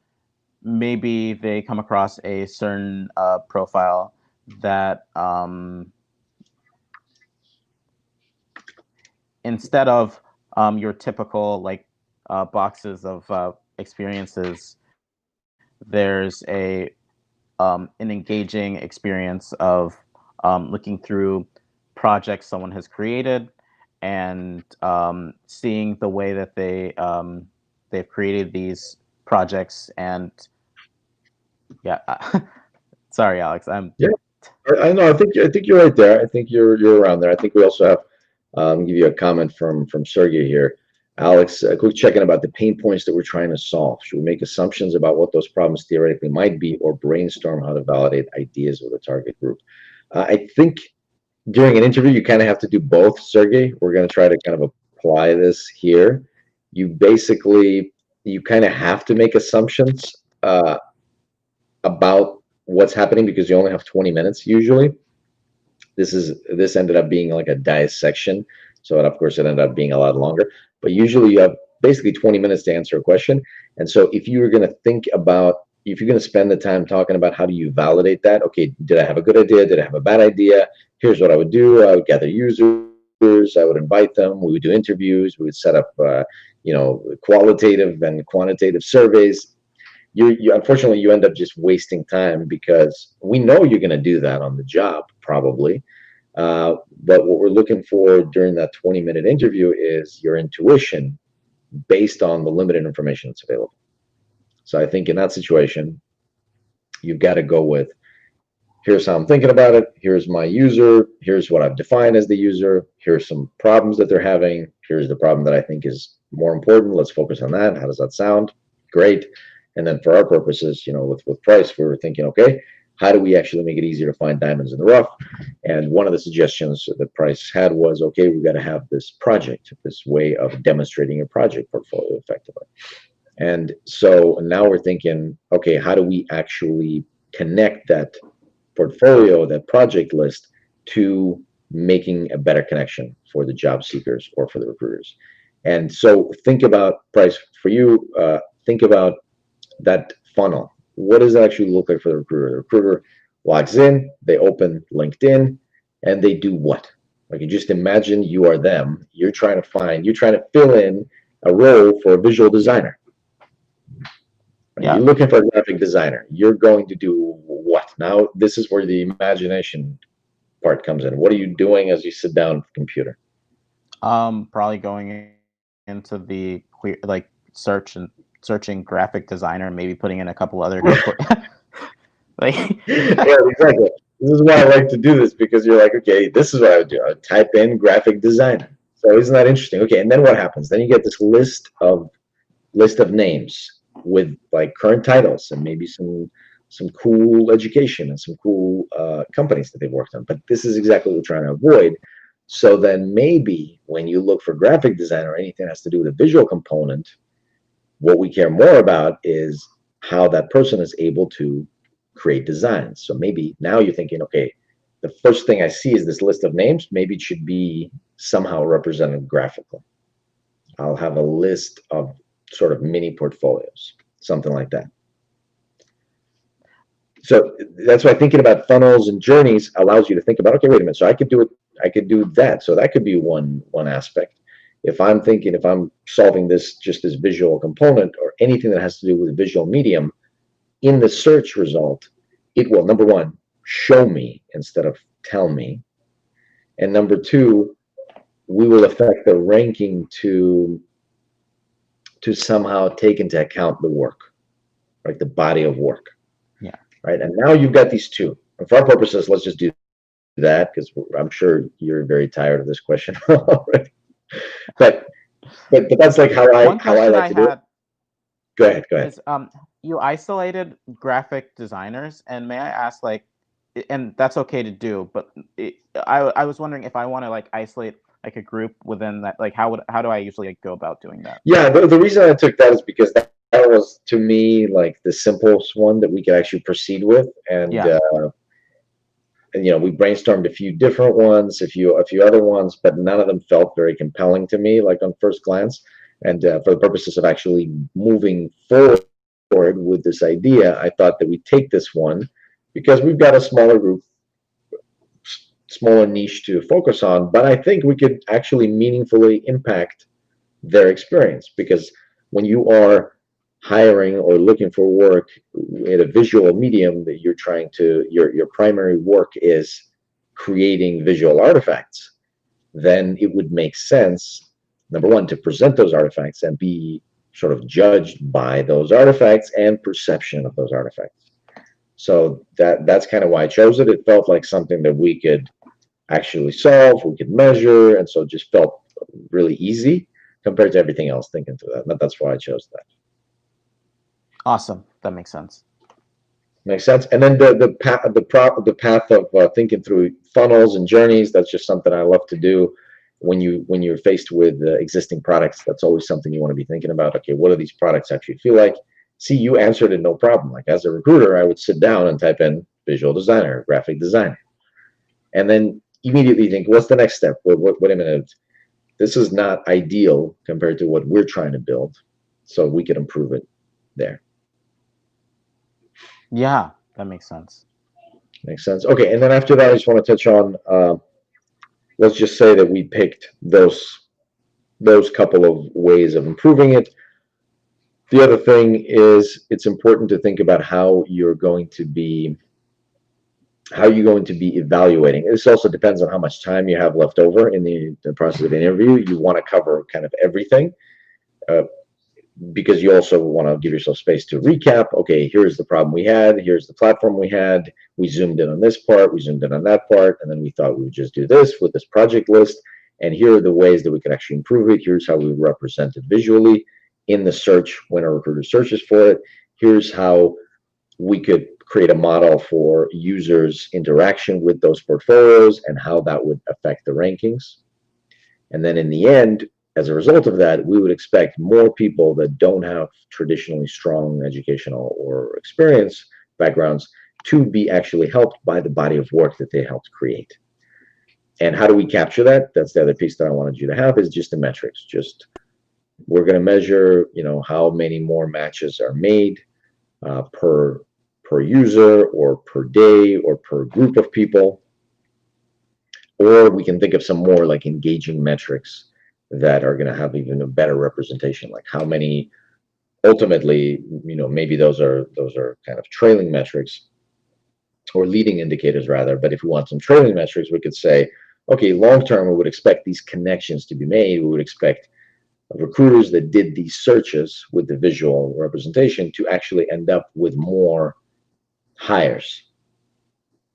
maybe they come across a certain profile that instead of your typical like boxes of experiences, there's an engaging experience of looking through projects someone has created and seeing the way that they've created these projects. And yeah, sorry, Alex. Yeah, I know. I think you're right there. I think you're around there. I think we also have give you a comment from Sergey here. Alex, a quick check-in about the pain points that we're trying to solve. Should we make assumptions about what those problems theoretically might be, or brainstorm how to validate ideas with a target group? I think during an interview, you kind of have to do both, Sergey. We're going to try to kind of apply this here. You kind of have to make assumptions about what's happening because you only have 20 minutes usually. This ended up being like a dissection, so of course it ended up being a lot longer. But usually you have basically 20 minutes to answer a question. And so if you're going to spend the time talking about how do you validate that, okay, did I have a good idea? Did I have a bad idea? Here's what I would do. I would gather users. I would invite them. We would do interviews. We would set up, qualitative and quantitative surveys. Unfortunately, you end up just wasting time because we know you're going to do that on the job probably. But what we're looking for during that 20-minute interview is your intuition based on the limited information that's available. So I think in that situation, you've got to go with, here's how I'm thinking about it. Here's my user. Here's what I've defined as the user. Here's some problems that they're having. Here's the problem that I think is more important. Let's focus on that. How does that sound? Great. And then for our purposes, with Price, we were thinking, okay, how do we actually make it easier to find diamonds in the rough? And one of the suggestions that Price had was, okay, we've got to have this project, this way of demonstrating your project portfolio effectively. And so now we're thinking, okay, how do we actually connect that portfolio, that project list, to making a better connection for the job seekers or for the recruiters. And so think about, Price, for you, think about that funnel. What does it actually look like for the recruiter? The recruiter logs in, they open LinkedIn, and they do what? Like, you just imagine you are them. You're trying to fill in a role for a visual designer. Right? Yeah. You're looking for a graphic designer. You're going to do what? Now, this is where the imagination part comes in. What are you doing as you sit down at the computer? Probably going into the like searching graphic designer, and maybe putting in a couple other like Yeah, exactly. This is why I like to do this, because you're like, okay, this is what I would do. I would type in graphic designer. So isn't that interesting? Okay, and then what happens? Then you get this list of names with like current titles and maybe some cool education and some cool companies that they've worked on. But this is exactly what we're trying to avoid. So then maybe when you look for graphic design or anything that has to do with a visual component, what we care more about is how that person is able to create designs. So maybe now you're thinking, okay, the first thing I see is this list of names. Maybe it should be somehow represented graphically. I'll have a list of sort of mini portfolios, something like that. So that's why thinking about funnels and journeys allows you to think about, okay, wait a minute. So I could do it. I could do that. So that could be one aspect. If I'm solving this, just this visual component or anything that has to do with a visual medium, in the search result, it will, number one, show me instead of tell me. And number two, we will affect the ranking to somehow take into account the work, like the body of work. Yeah. Right. And now you've got these two. And for our purposes, let's just do that, because I'm sure you're very tired of this question already. But that's like how I like to do it. Go ahead. Is, you isolated graphic designers, and may I ask, like, and that's okay to do, but I was wondering if I want to like isolate like a group within that, like how do I usually like go about doing that? Yeah, the reason I took that is because that was, to me, like the simplest one that we could actually proceed with. And Yeah. And we brainstormed a few different ones, a few other ones, but none of them felt very compelling to me, like on first glance. And for the purposes of actually moving forward with this idea, I thought that we'd take this one because we've got a smaller group, smaller niche to focus on, but I think we could actually meaningfully impact their experience, because when you are hiring or looking for work in a visual medium that you're trying to, your primary work is creating visual artifacts, then it would make sense, number one, to present those artifacts and be sort of judged by those artifacts and perception of those artifacts. So that's kind of why I chose it. It felt like something that we could actually solve, we could measure, and so it just felt really easy compared to everything else thinking through that. And that's why I chose that. Awesome. That makes sense. Makes sense. And then the path of thinking through funnels and journeys, that's just something I love to do. When you're faced with existing products, that's always something you want to be thinking about. Okay, what do these products actually feel like? See, you answered it no problem. Like, as a recruiter, I would sit down and type in visual designer, graphic designer, and then immediately think, what's the next step? Wait a minute. This is not ideal compared to what we're trying to build, so we can improve it there. Yeah, that makes sense. Makes sense. Okay, and then after that, I just want to touch on, let's just say that we picked those couple of ways of improving it. The other thing is, it's important to think about how you're going to be evaluating. This also depends on how much time you have left over in the process of an interview. You want to cover kind of everything, because you also want to give yourself space to recap. Okay, here's the problem we had. Here's the platform we had. We zoomed in on this part. We zoomed in on that part. And then we thought we would just do this with this project list. And here are the ways that we could actually improve it. Here's how we represent it visually in the search when a recruiter searches for it. Here's how we could create a model for users' interaction with those portfolios and how that would affect the rankings. And then in the end, as a result of that, we would expect more people that don't have traditionally strong educational or experience backgrounds to be actually helped by the body of work that they helped create. And how do we capture that? That's the other piece that I wanted you to have, is just the metrics. Just, we're going to measure, how many more matches are made per user, or per day, or per group of people. Or we can think of some more like engaging metrics that are going to have even a better representation, like how many, ultimately, maybe those are kind of trailing metrics, or leading indicators rather. But if we want some trailing metrics, we could say, okay, long term, we would expect these connections to be made. We would expect recruiters that did these searches with the visual representation to actually end up with more hires.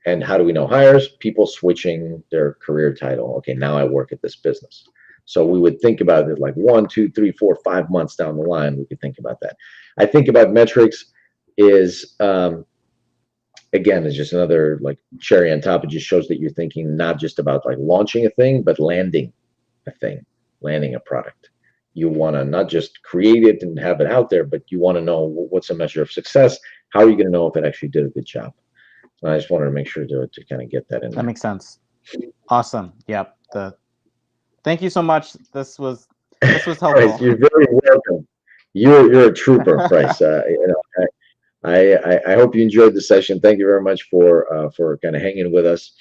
And how do we know hires? People switching their career title. Okay, now I work at this business. So we would think about it like 1, 2, 3, 4, 5 months down the line. We could think about that. I think about metrics is, again, it's just another like cherry on top. It just shows that you're thinking not just about like launching a thing, but landing a thing, landing a product. You want to not just create it and have it out there, but you want to know what's a measure of success. How are you going to know if it actually did a good job? So I just wanted to make sure to kind of get that in there. That makes sense. Awesome. Yep. Thank you so much. This was helpful. Bryce, you're very welcome. You're a trooper, Bryce. I hope you enjoyed the session. Thank you very much for kind of hanging with us.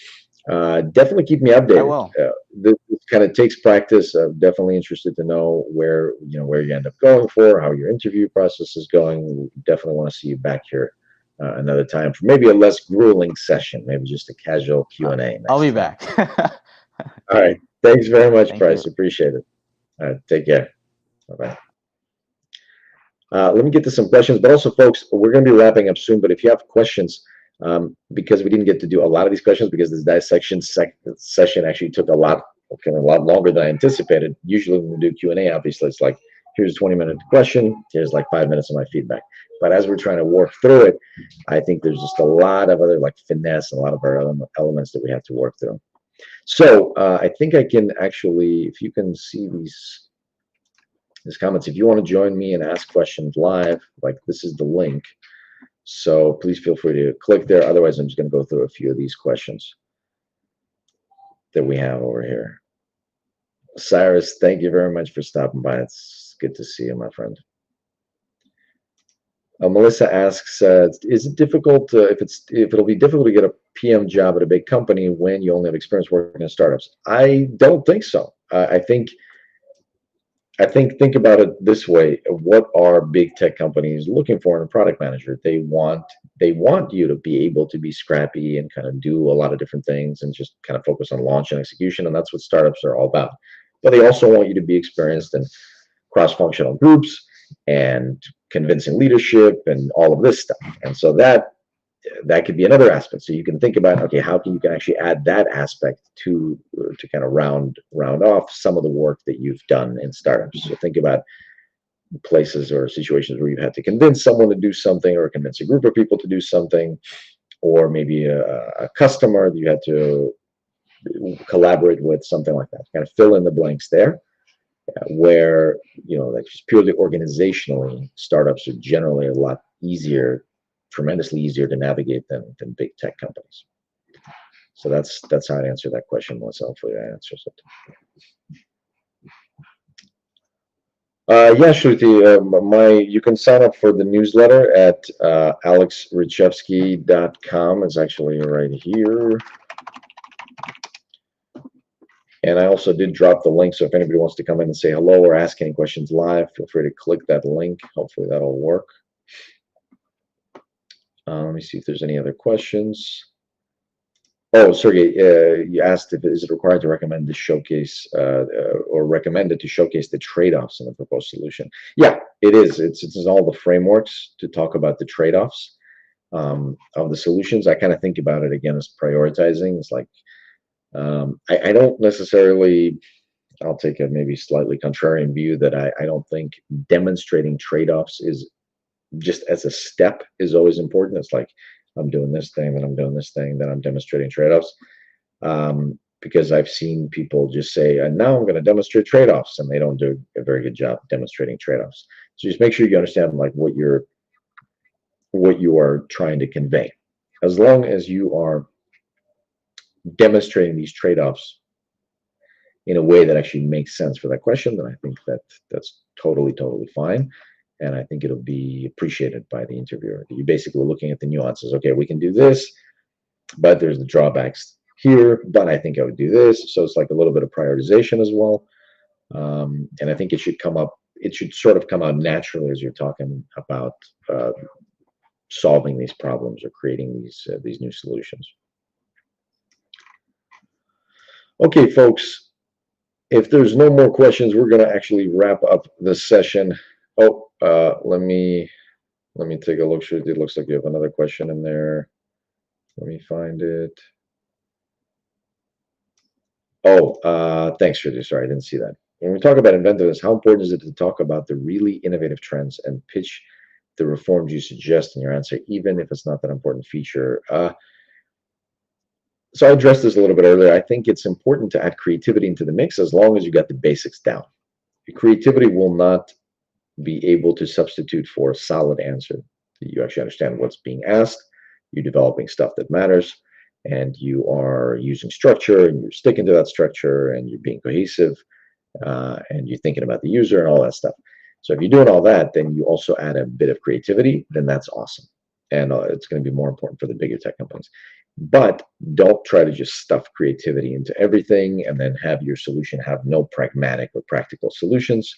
Definitely keep me updated. I will. This kind of takes practice. I'm definitely interested to know where you end up going for, how your interview process is going. We definitely want to see you back here another time for maybe a less grueling session, maybe just a casual Q&A. I'll be back. All right. Thanks very much, Thank Bryce. you. Appreciate it. All right. Take care. Bye-bye. Let me get to some questions, but also, folks, we're going to be wrapping up soon. But if you have questions, because we didn't get to do a lot of these questions, because this dissection session actually took a lot longer than I anticipated. Usually when we do Q&A, obviously, it's like, here's a 20-minute question, here's like 5 minutes of my feedback. But as we're trying to work through it, I think there's just a lot of other like finesse and a lot of our elements that we have to work through. So I think I can actually, if you can see these comments, if you want to join me and ask questions live, like this is the link. So please feel free to click there. Otherwise, I'm just going to go through a few of these questions that we have over here. Cyrus, thank you very much for stopping by. It's good to see you, my friend. Melissa asks, is it difficult if it'll be difficult to get a PM job at a big company when you only have experience working in startups? I don't think so. I think about it this way. What are big tech companies looking for in a product manager? They want you to be able to be scrappy and kind of do a lot of different things and just kind of focus on launch and execution, and that's what startups are all about. But they also want you to be experienced in cross-functional groups and convincing leadership and all of this stuff. And so that could be another aspect. So you can think about, okay, how can you actually add that aspect to kind of round off some of the work that you've done in startups. So think about places or situations where you've had to convince someone to do something, or convince a group of people to do something, or maybe a customer that you had to collaborate with, something like that. Kind of fill in the blanks there. Where, like just purely organizationally, startups are generally a lot easier, tremendously easier to navigate than big tech companies. So that's how I'd answer that question, Melissa. Hopefully that answers it. Yeah, Shruti, you can sign up for the newsletter at alexrychevsky.com. It's actually right here. And I also did drop the link, so if anybody wants to come in and say hello or ask any questions live, feel free to click that link. Hopefully that'll work. Let me see if there's any other questions. Oh, Sergey, you asked if is it required to recommend to showcase or recommended to showcase the trade-offs in the proposed solution? Yeah, it is. It's in all the frameworks to talk about the trade-offs of the solutions. I kind of think about it again as prioritizing. It's like I don't necessarily. I'll take a maybe slightly contrarian view that I don't think demonstrating trade-offs is just as a step is always important. It's like I'm doing this thing, then I'm doing this thing, then I'm demonstrating trade-offs. Because I've seen people just say, and now I'm going to demonstrate trade-offs, and they don't do a very good job demonstrating trade-offs. So just make sure you understand like what you are trying to convey. As long as you are demonstrating these trade-offs in a way that actually makes sense for that question, then I think that that's totally fine. And I think it'll be appreciated by the interviewer. You're basically looking at the nuances. Okay, we can do this, but there's the drawbacks here, but I think I would do this. So it's like a little bit of prioritization as well. And I think it should come up, it should sort of come out naturally as you're talking about solving these problems or creating these new solutions. Okay, folks, if there's no more questions, we're going to actually wrap up this session. Oh, let me take a look. It looks like you have another question in there. Let me find it. Oh, thanks, Shruti. Sorry, I didn't see that. When we talk about inventiveness, how important is it to talk about the really innovative trends and pitch the reforms you suggest in your answer, even if it's not that important feature? So I addressed this a little bit earlier. I think it's important to add creativity into the mix as long as you got the basics down. Creativity will not be able to substitute for a solid answer. You actually understand what's being asked, you're developing stuff that matters, and you are using structure, and you're sticking to that structure, and you're being cohesive, and you're thinking about the user and all that stuff. So if you're doing all that, then you also add a bit of creativity, then that's awesome. And it's going to be more important for the bigger tech companies. But don't try to just stuff creativity into everything and then have your solution have no pragmatic or practical solutions,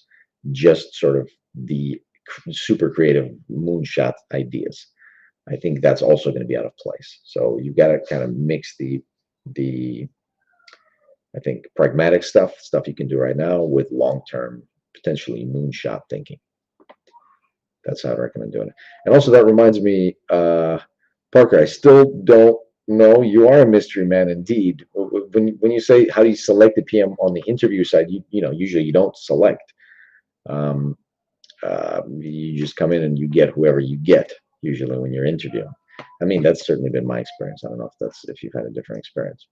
just sort of the super creative moonshot ideas. I think that's also going to be out of place. So you've got to kind of mix the I think pragmatic stuff you can do right now with long-term, potentially moonshot thinking. That's how I recommend doing it. And also that reminds me, Parker, I still don't know. You are a mystery man indeed. When you say how do you select the PM on the interview side, you know usually you don't select. You just come in and you get whoever you get usually when you're interviewing. I mean, that's certainly been my experience. I don't know if you've had a different experience.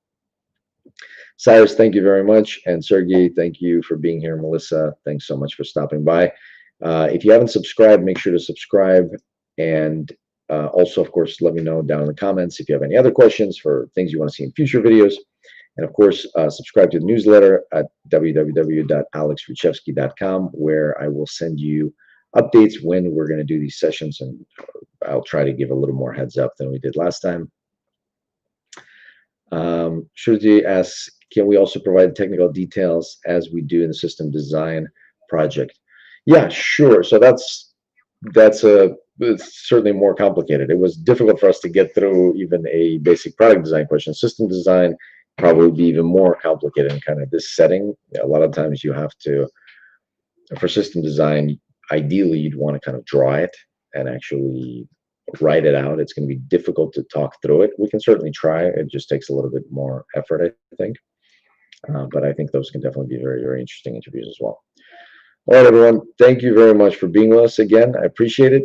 Cyrus, thank you very much. And Sergey, thank you for being here. Melissa, thanks so much for stopping by. If you haven't subscribed, make sure to subscribe. And also, of course, let me know down in the comments if you have any other questions for things you want to see in future videos. And of course, subscribe to the newsletter at www.alexruchevsky.com, where I will send you updates when we're going to do these sessions. And I'll try to give a little more heads up than we did last time. Shruti asks, can we also provide technical details as we do in the system design project? Yeah, sure. So it's certainly more complicated. It was difficult for us to get through even a basic product design question. System design probably be even more complicated in kind of this setting. A lot of times you have to, for system design, ideally you'd want to kind of draw it and actually write it out. It's going to be difficult to talk through it. We can certainly try. It just takes a little bit more effort, I think. But I think those can definitely be very, very interesting interviews as well. All right, everyone. Thank you very much for being with us again. I appreciate it.